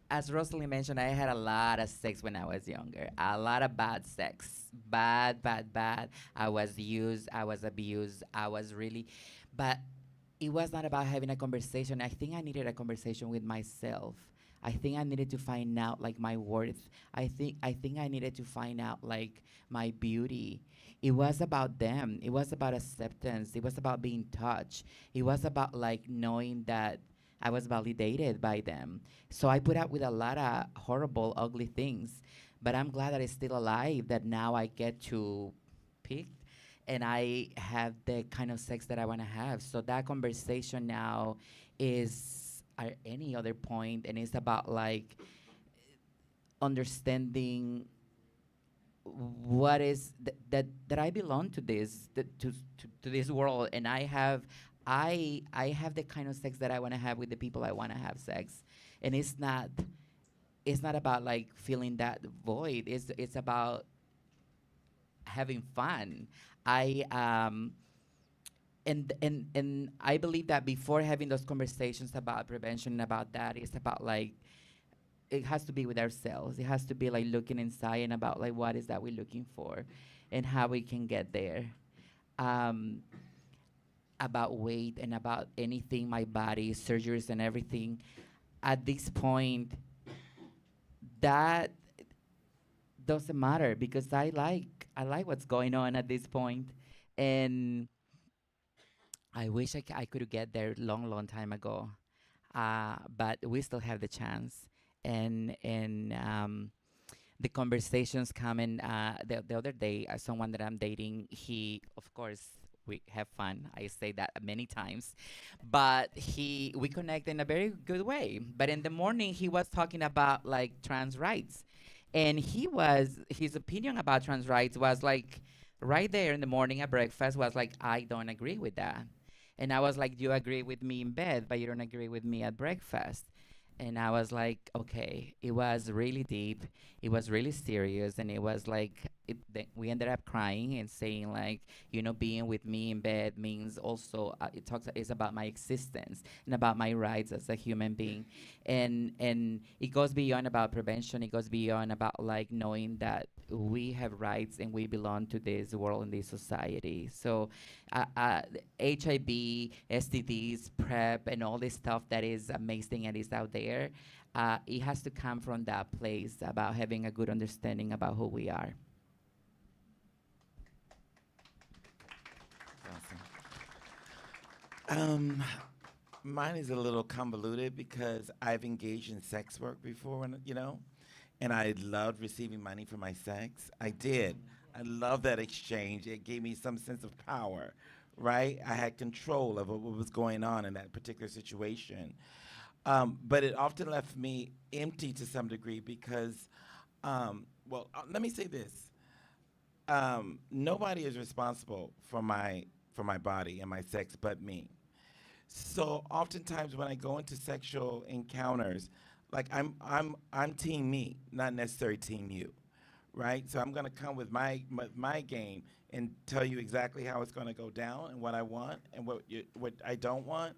As Rosalie mentioned, I had a lot of sex when I was younger. A lot of bad sex. Bad. I was used, I was abused, but it was not about having a conversation. I think I needed a conversation with myself. I think I needed to find out, like, my worth. I think I needed to find out, like, my beauty. It was about them. It was about acceptance. It was about being touched. It was about, like, knowing that I was validated by them. So I put up with a lot of horrible, ugly things. But I'm glad that it's still alive, that now I get to pick and I have the kind of sex that I want to have. So that conversation now is at any other point, and it's about, like, understanding what is that I belong to this, to this world, and I have the kind of sex that I want to have with the people I want to have sex. And it's not about, like, feeling that void. It's about having fun. And I believe that before having those conversations about prevention and about that, it's about, like, it has to be with ourselves. It has to be, like, looking inside and about, like, what is that we're looking for and how we can get there. About weight and about anything, my body, surgeries and everything. At this point, that doesn't matter, because I like what's going on at this point, and I wish I could get there long time ago, but we still have the chance, and the conversations come in. The other day, someone that I'm dating, he, of course, we have fun. I say that many times, but we connect in a very good way. But in the morning, he was talking about, like, trans rights, and his opinion about trans rights was, like, right there in the morning at breakfast was like, I don't agree with that. And I was like, you agree with me in bed, but you don't agree with me at breakfast. And I was like, okay. It was really deep. It was really serious. And it was like, we ended up crying and saying, like, being with me in bed means also, it's about my existence and about my rights as a human being. And it goes beyond about prevention. It goes beyond about, like, knowing that we have rights and we belong to this world and this society. So HIV, STDs, PrEP, and all this stuff that is amazing and is out there, it has to come from that place about having a good understanding about who we are. Awesome. Mine is a little convoluted because I've engaged in sex work before, and I loved receiving money for my sex. I did. I love that exchange. It gave me some sense of power, right? I had control of what was going on in that particular situation. But it often left me empty to some degree because, let me say this. Nobody is responsible for my body and my sex but me. So oftentimes when I go into sexual encounters, like I'm team me, not necessarily team you, right? So I'm gonna come with my game and tell you exactly how it's gonna go down and what I want and what I don't want,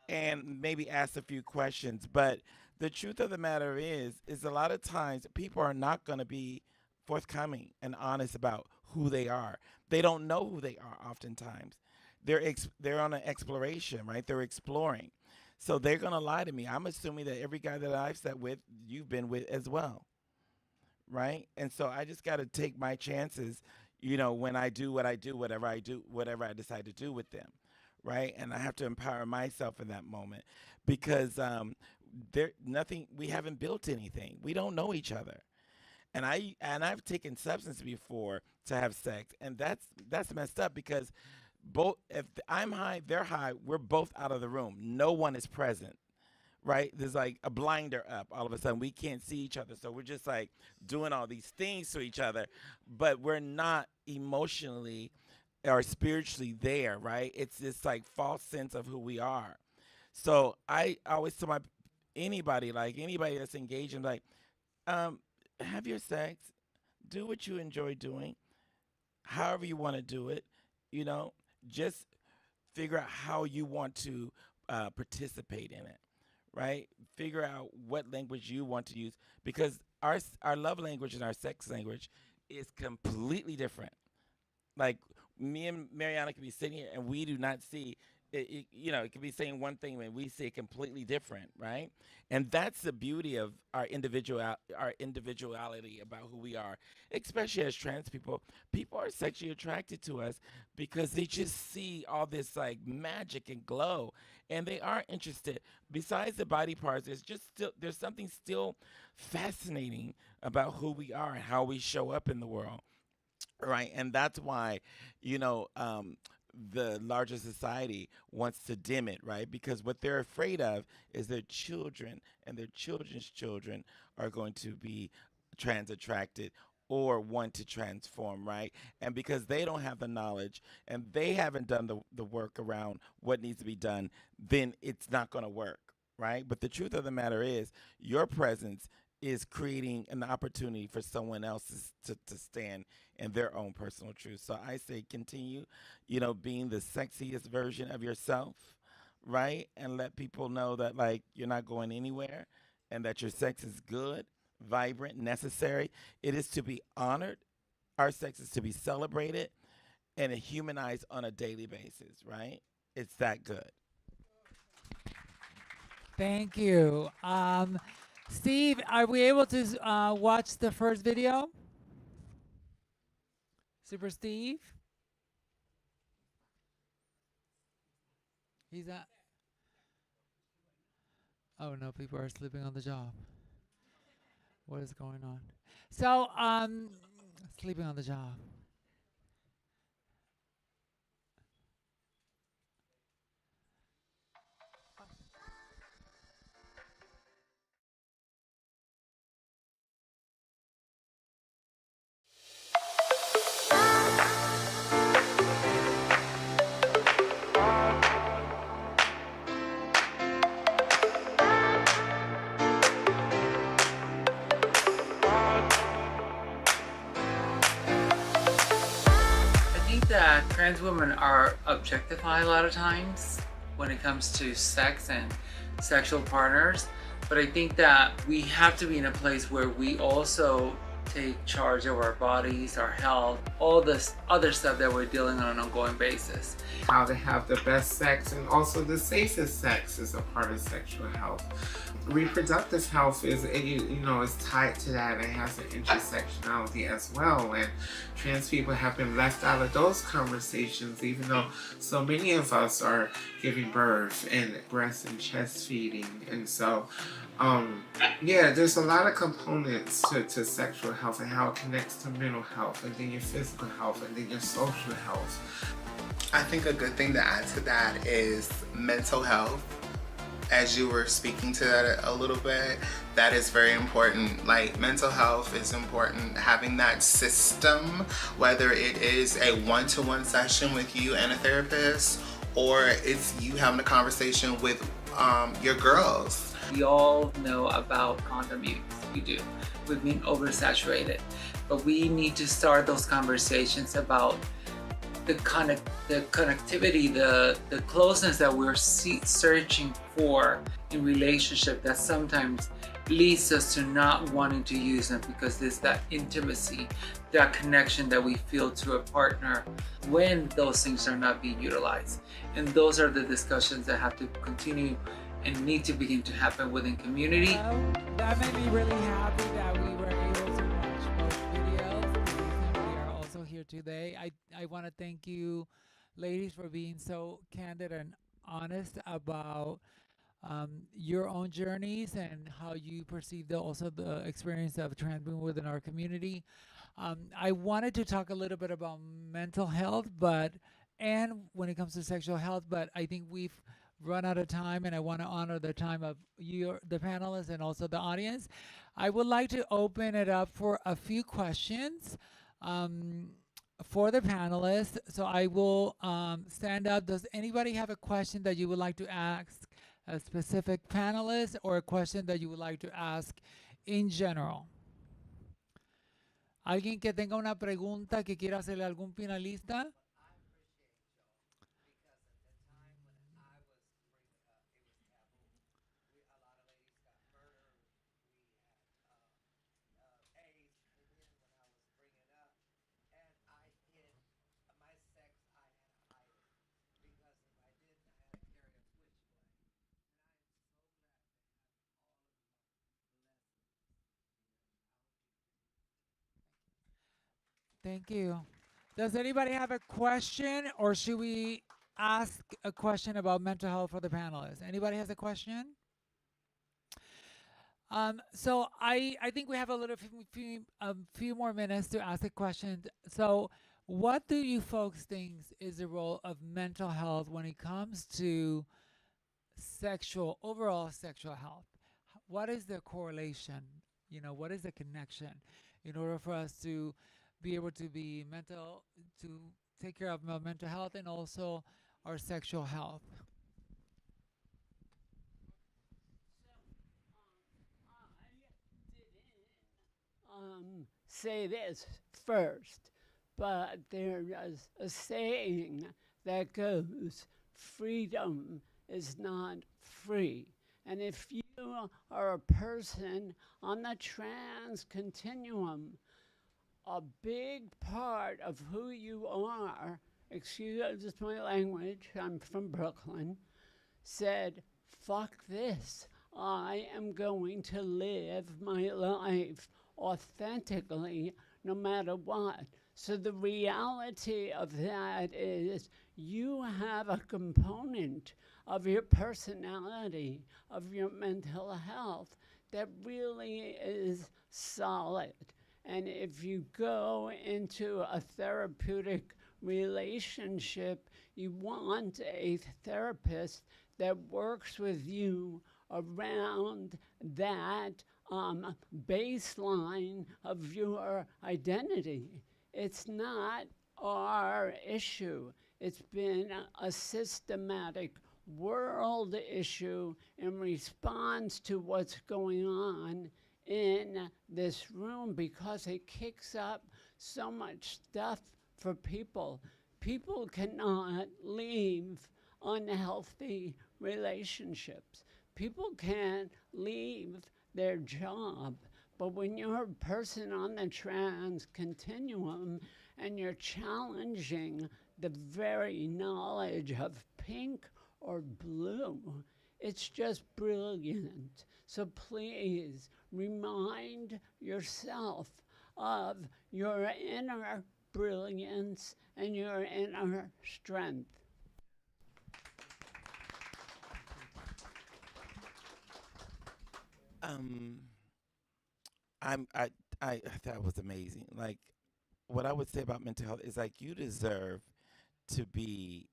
and maybe ask a few questions. But the truth of the matter is a lot of times people are not gonna be forthcoming and honest about who they are. They don't know who they are oftentimes. They're on an exploration, right? They're exploring. So they're going to lie to me. I'm assuming that every guy that I've sat with, you've been with as well, right? And so I just got to take my chances, you know, when I do what I do, whatever I decide to do with them, right? And I have to empower myself in that moment because we haven't built anything. We don't know each other. And I've taken substance before to have sex, and that's messed up because both if I'm high, they're high, we're both out of the room. No one is present. Right? There's like a blinder up all of a sudden. We can't see each other. So we're just like doing all these things to each other, but we're not emotionally or spiritually there, right? It's this like false sense of who we are. So I always tell anybody that's engaged, I'm like, have your sex, do what you enjoy doing, however you want to do it, you know, just figure out how you want to participate in it. Right? Figure out what language you want to use because our love language and our sex language is completely different. Like me and Mariana can be sitting here and we do not see it, you know, it could be saying one thing when we see it completely different, right? And that's the beauty of our individuality about who we are, especially as trans people. People are sexually attracted to us because they just see all this like magic and glow, and they are interested. Besides the body parts, there's something still fascinating about who we are and how we show up in the world, right? And that's why, you know, the larger society wants to dim it, right? Because what they're afraid of is their children and their children's children are going to be trans attracted or want to transform, right? And because they don't have the knowledge and they haven't done the work around what needs to be done, then it's not going to work, right? But the truth of the matter is your presence is creating an opportunity for someone else to stand in their own personal truth. So I say continue, you know, being the sexiest version of yourself, right? And let people know that like you're not going anywhere and that your sex is good, vibrant, necessary. It is to be honored. Our sex is to be celebrated and humanized on a daily basis, right? It's that good. Thank you. Steve, are we able to watch the first video? Super Steve? He's at. Oh no, people are sleeping on the job. What is going on? So, sleeping on the job. That trans women are objectified a lot of times when it comes to sex and sexual partners, but I think that we have to be in a place where we also take charge of our bodies, our health, all this other stuff that we're dealing on an ongoing basis. How to have the best sex and also the safest sex is a part of sexual health. Reproductive health is tied to that. It has an intersectionality as well, and trans people have been left out of those conversations, even though so many of us are giving birth and breast and chest feeding. And so there's a lot of components to sexual health and how it connects to mental health and then your physical health and then your social health. I think a good thing to add to that is mental health. As you were speaking to that a little bit, that is very important. Like, mental health is important. Having that system, whether it is a one-to-one session with you and a therapist, or it's you having a conversation with your girls. We all know about condom use. We do. We've been oversaturated. But we need to start those conversations about the connectivity, the closeness that we're searching for in relationship that sometimes leads us to not wanting to use them because there's that intimacy, that connection that we feel to a partner when those things are not being utilized. And those are the discussions that have to continue and need to begin to happen within community. That made me really happy that we were able to watch today. I want to thank you, ladies, for being so candid and honest about your own journeys and how you perceive also the experience of trans women within our community. I wanted to talk a little bit about mental health, and when it comes to sexual health, but I think we've run out of time, and I want to honor the time of the panelists, and also the audience. I would like to open it up for a few questions for the panelists. So I will stand up. Does anybody have a question that you would like to ask a specific panelist, or a question that you would like to ask in general? ¿Alguien que tenga una pregunta que quiera hacerle a algún finalista? Thank you. Does anybody have a question, or should we ask a question about mental health for the panelists? Anybody has a question? So I think we have a few more minutes to ask a question. So what do you folks think is the role of mental health when it comes to overall sexual health? What is the correlation? You know, what is the connection in order for us to be able to take care of our mental health and also our sexual health? Say this first, but there is a saying that goes, freedom is not free. And if you are a person on the trans continuum, a big part of who you are, excuse my language, I'm from Brooklyn, said, fuck this. I am going to live my life authentically no matter what. So the reality of that is you have a component of your personality, of your mental health that really is solid. And if you go into a therapeutic relationship, you want a therapist that works with you around that baseline of your identity. It's not our issue. It's been a systematic world issue in response to what's going on in this room, because it kicks up so much stuff for people. People cannot leave unhealthy relationships. People can't leave their job. But when you're a person on the trans continuum and you're challenging the very knowledge of pink or blue, it's just brilliant. So please remind yourself of your inner brilliance and your inner strength. That was amazing. Like, what I would say about mental health is, like, you deserve to be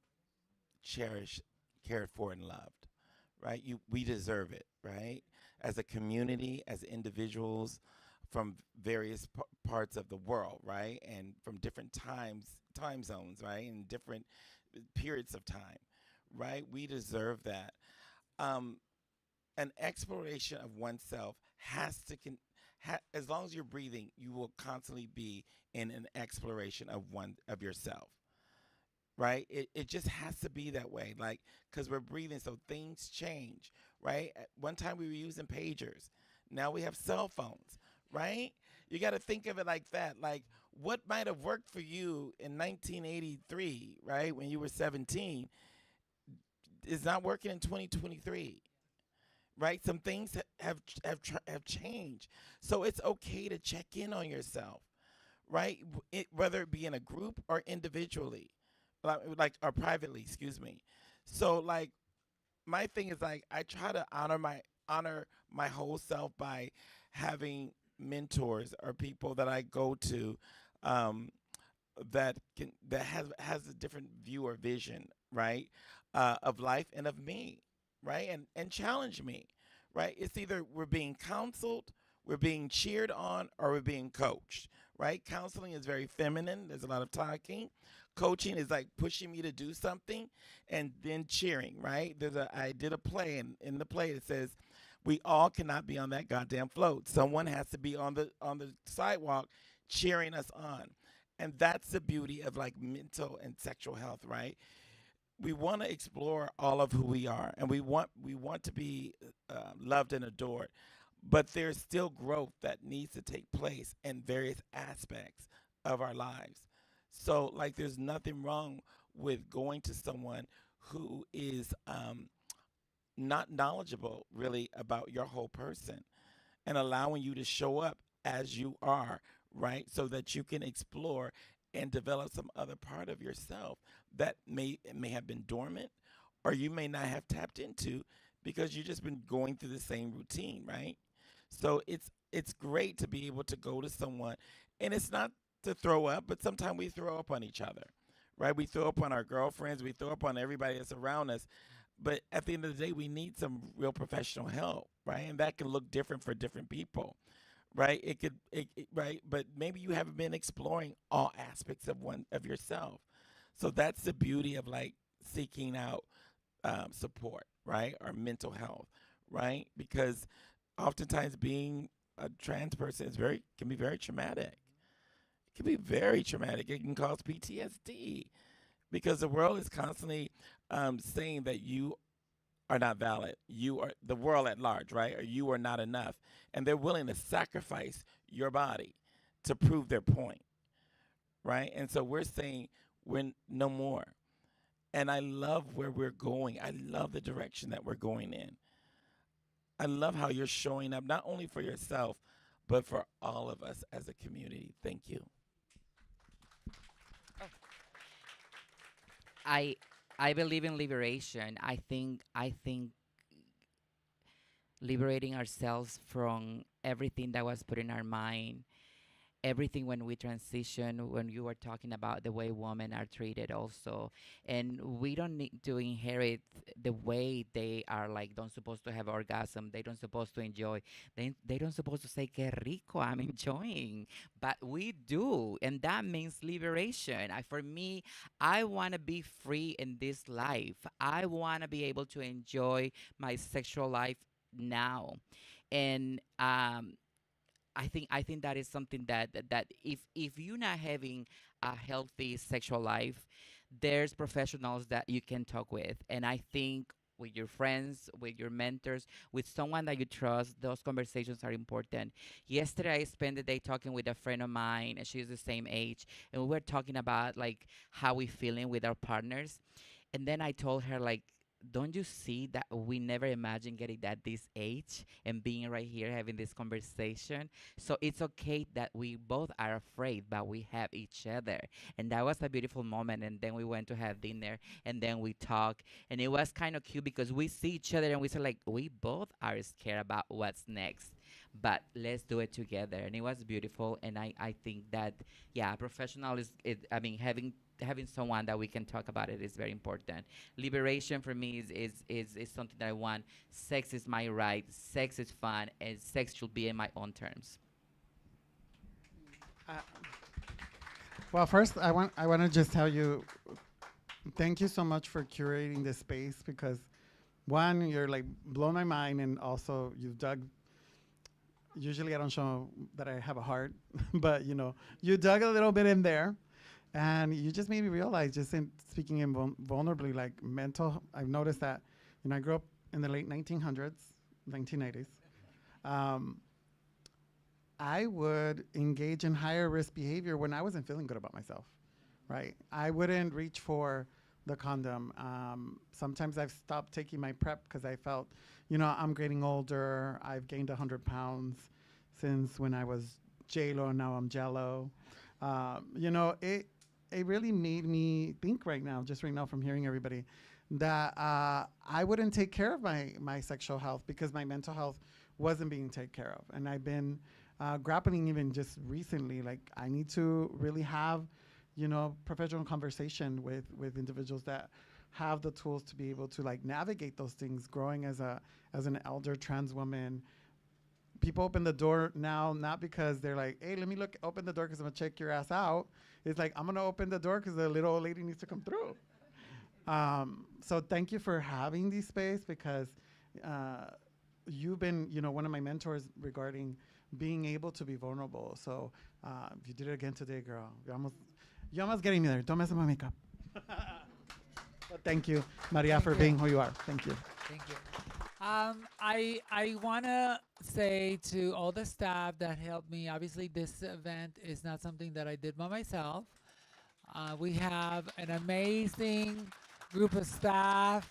cherished, cared for, and loved, right? We deserve it, right? As a community, as individuals from various parts of the world, right? And from different time zones, right? And different periods of time, right? We deserve that. An exploration of oneself has to as long as you're breathing, you will constantly be in an exploration of yourself, right? It just has to be that way, like, because we're breathing, so things change, right? At one time we were using pagers, now we have cell phones, right? You got to think of it like that. Like, what might have worked for you in 1983, right, when you were 17, is not working in 2023. Right? Some things have changed. So it's okay to check in on yourself, right? Whether it be in a group or individually, or privately, excuse me. So like my thing is like I try to honor my whole self by having mentors or people that I go to, um, that has a different view or vision, right, of life and of me, right, and challenge me, right. It's either we're being counseled, we're being cheered on, or we're being coached, right. Counseling is very feminine. There's a lot of talking. Coaching is like pushing me to do something, and then cheering, right. I did a play, and in the play it says we all cannot be on that goddamn float. Someone has to be on the sidewalk cheering us on. And that's the beauty of like mental and sexual health, right? We want to explore all of who we are, and we want to be loved and adored, but there's still growth that needs to take place in various aspects of our lives. So like there's nothing wrong with going to someone who is not knowledgeable really about your whole person, and allowing you to show up as you are, right? So that you can explore and develop some other part of yourself that may have been dormant, or you may not have tapped into because you've just been going through the same routine, right? So it's great to be able to go to someone, and it's not to throw up, but sometimes we throw up on each other, right? We throw up on our girlfriends, we throw up on everybody that's around us, but at the end of the day, we need some real professional help, right? And that can look different for different people, right? Right? But maybe you haven't been exploring all aspects of one of yourself. So that's the beauty of like seeking out support, right? Or mental health, right? Because oftentimes being a trans person can be very traumatic. It can be very traumatic. It can cause PTSD because the world is constantly saying that you are not valid. You are the world at large, right? Or you are not enough. And they're willing to sacrifice your body to prove their point, right? And so we're saying we're no more. And I love where we're going. I love the direction that we're going in. I love how you're showing up, not only for yourself, but for all of us as a community. Thank you. I I believe in liberation. I think liberating ourselves from everything that was put in our mind, everything when we transition, when you were talking about the way women are treated also. And we don't need to inherit the way they are, like don't supposed to have orgasm, they don't supposed to enjoy, they don't supposed to say que rico, I'm enjoying. But we do, and that means liberation. For me, I want to be free in this life. I want to be able to enjoy my sexual life now. And I think that is something that if you're not having a healthy sexual life, there's professionals that you can talk with, and I think with your friends, with your mentors, with someone that you trust, those conversations are important. Yesterday, I spent the day talking with a friend of mine, and she's the same age, and we were talking about like how we feeling with our partners, and then I told her like, don't you see that we never imagined getting at this age and being right here having this conversation? So it's okay that we both are afraid, but we have each other. And that was a beautiful moment. And then we went to have dinner, and then we talked. And it was kind of cute because we see each other and we said, like, we both are scared about what's next. But let's do it together. And it was beautiful. And I think that, yeah, professional I mean, having someone that we can talk about it is very important. Liberation for me is something that I want. Sex is my right. Sex is fun, and sex should be in my own terms. Uh, well, first, I want to just tell you, thank you so much for curating this space because, one, you're like blown my mind, and also you've dug. Usually, I don't show that I have a heart, but you dug a little bit in there. And you just made me realize, just in speaking in vulnerably, like I've noticed that, I grew up in the late 1900s, 1980s. I would engage in higher risk behavior when I wasn't feeling good about myself, right? I wouldn't reach for the condom. Sometimes I've stopped taking my PrEP because I felt, I'm getting older. I've gained 100 pounds since when I was J-Lo, and now I'm Jello. You know, it really made me think right now, just right now from hearing everybody, that I wouldn't take care of my sexual health because my mental health wasn't being taken care of. And I've been grappling even just recently, like I need to really have, you know, professional conversation with individuals that have the tools to be able to like navigate those things. Growing as an elder trans woman, people open the door now not because they're like, hey, let me open the door because I'm gonna check your ass out. It's like, I'm gonna open the door because the little old lady needs to come through. So thank you for having this space, because you've been, you know, one of my mentors regarding being able to be vulnerable. So you did it again today, girl. You're almost getting me there. Don't mess with my makeup. But thank you, Maria, for being who you are. Thank you. Thank you. I want to say to all the staff that helped me, obviously this event is not something that I did by myself. We have an amazing group of staff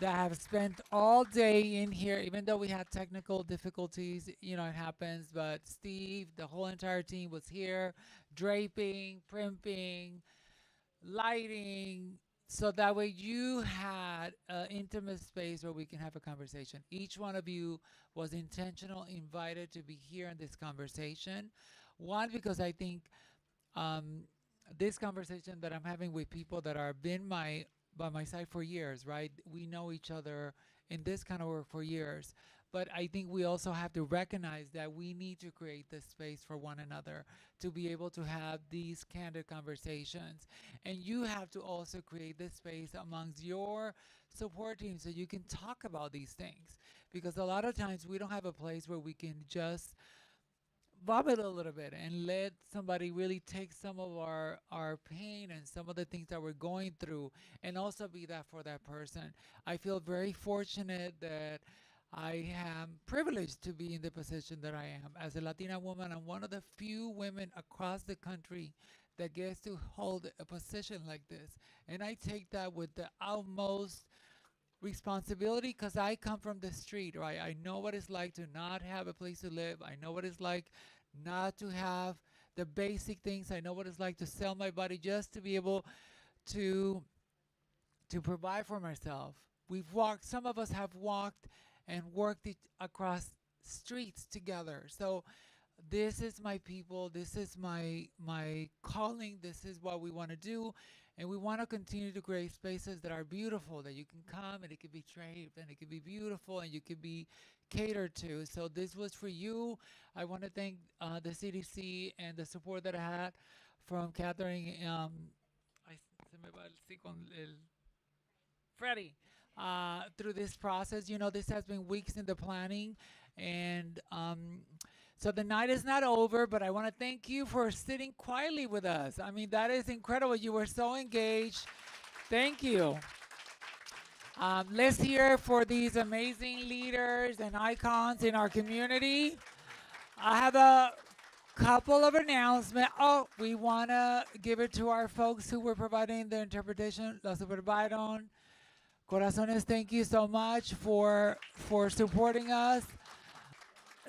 that have spent all day in here, even though we had technical difficulties, you know, it happens, but Steve, the whole entire team was here, draping, primping, lighting, so that way you had an intimate space where we can have a conversation. Each one of you was intentional, invited to be here in this conversation. One, because I think this conversation that I'm having with people that are been by my side for years, right? We know each other in this kind of work for years. But I think we also have to recognize that we need to create this space for one another to be able to have these candid conversations. And you have to also create this space amongst your support team so you can talk about these things. Because a lot of times we don't have a place where we can just vomit a little bit and let somebody really take some of our pain and some of the things that we're going through and also be that for that person. I feel very fortunate that I am privileged to be in the position that I am. As a Latina woman, I'm one of the few women across the country that gets to hold a position like this. And I take that with the utmost responsibility because I come from the street, right? I know what it's like to not have a place to live. I know what it's like not to have the basic things. I know what it's like to sell my body just to be able to provide for myself. We've walked, some of us have walked and worked it across streets together. So this is my people, this is my calling, this is what we want to do. And we want to continue to create spaces that are beautiful, that you can come and it can be draped and it can be beautiful and you can be catered to. So this was for you. I want to thank the CDC and the support that I had from Catherine, Freddie, through this process. You know, this has been weeks in the planning, and so the night is not over, but I want to thank you for sitting quietly with us. I mean, that is incredible. You were so engaged. Thank you. Let's hear for these amazing leaders and icons in our community. I have a couple of announcements. Oh, we want to give it to our folks who were providing the interpretation. Los supervisaron. Corazones, thank you so much for supporting us.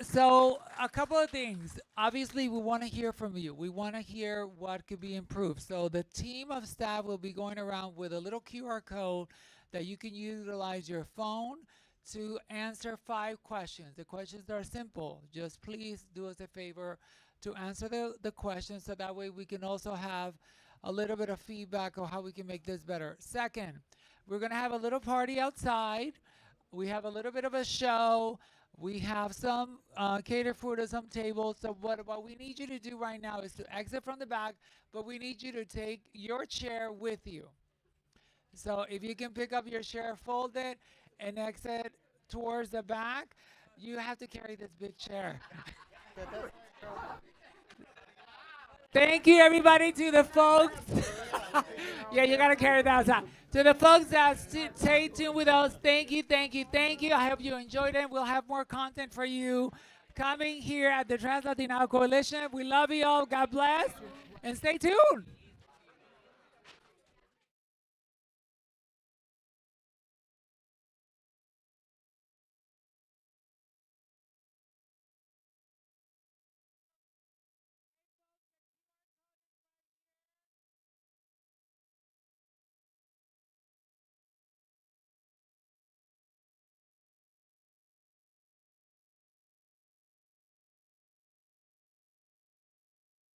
So a couple of things. Obviously, we want to hear from you. We want to hear what could be improved. So the team of staff will be going around with a little QR code that you can utilize your phone to answer 5 questions. The questions are simple. Just please do us a favor to answer the questions so that way we can also have a little bit of feedback on how we can make this better. Second, we're going to have a little party outside. We have a little bit of a show. We have some catered food at some tables. So what we need you to do right now is to exit from the back, but we need you to take your chair with you. So if you can pick up your chair, fold it, and exit towards the back, you have to carry this big chair. Thank you, everybody, to the folks. Yeah, you got to carry that outside. To the folks that stay tuned with us, thank you, thank you, thank you. I hope you enjoyed it. We'll have more content for you coming here at the TransLatin Coalition. We love you all. God bless. And stay tuned.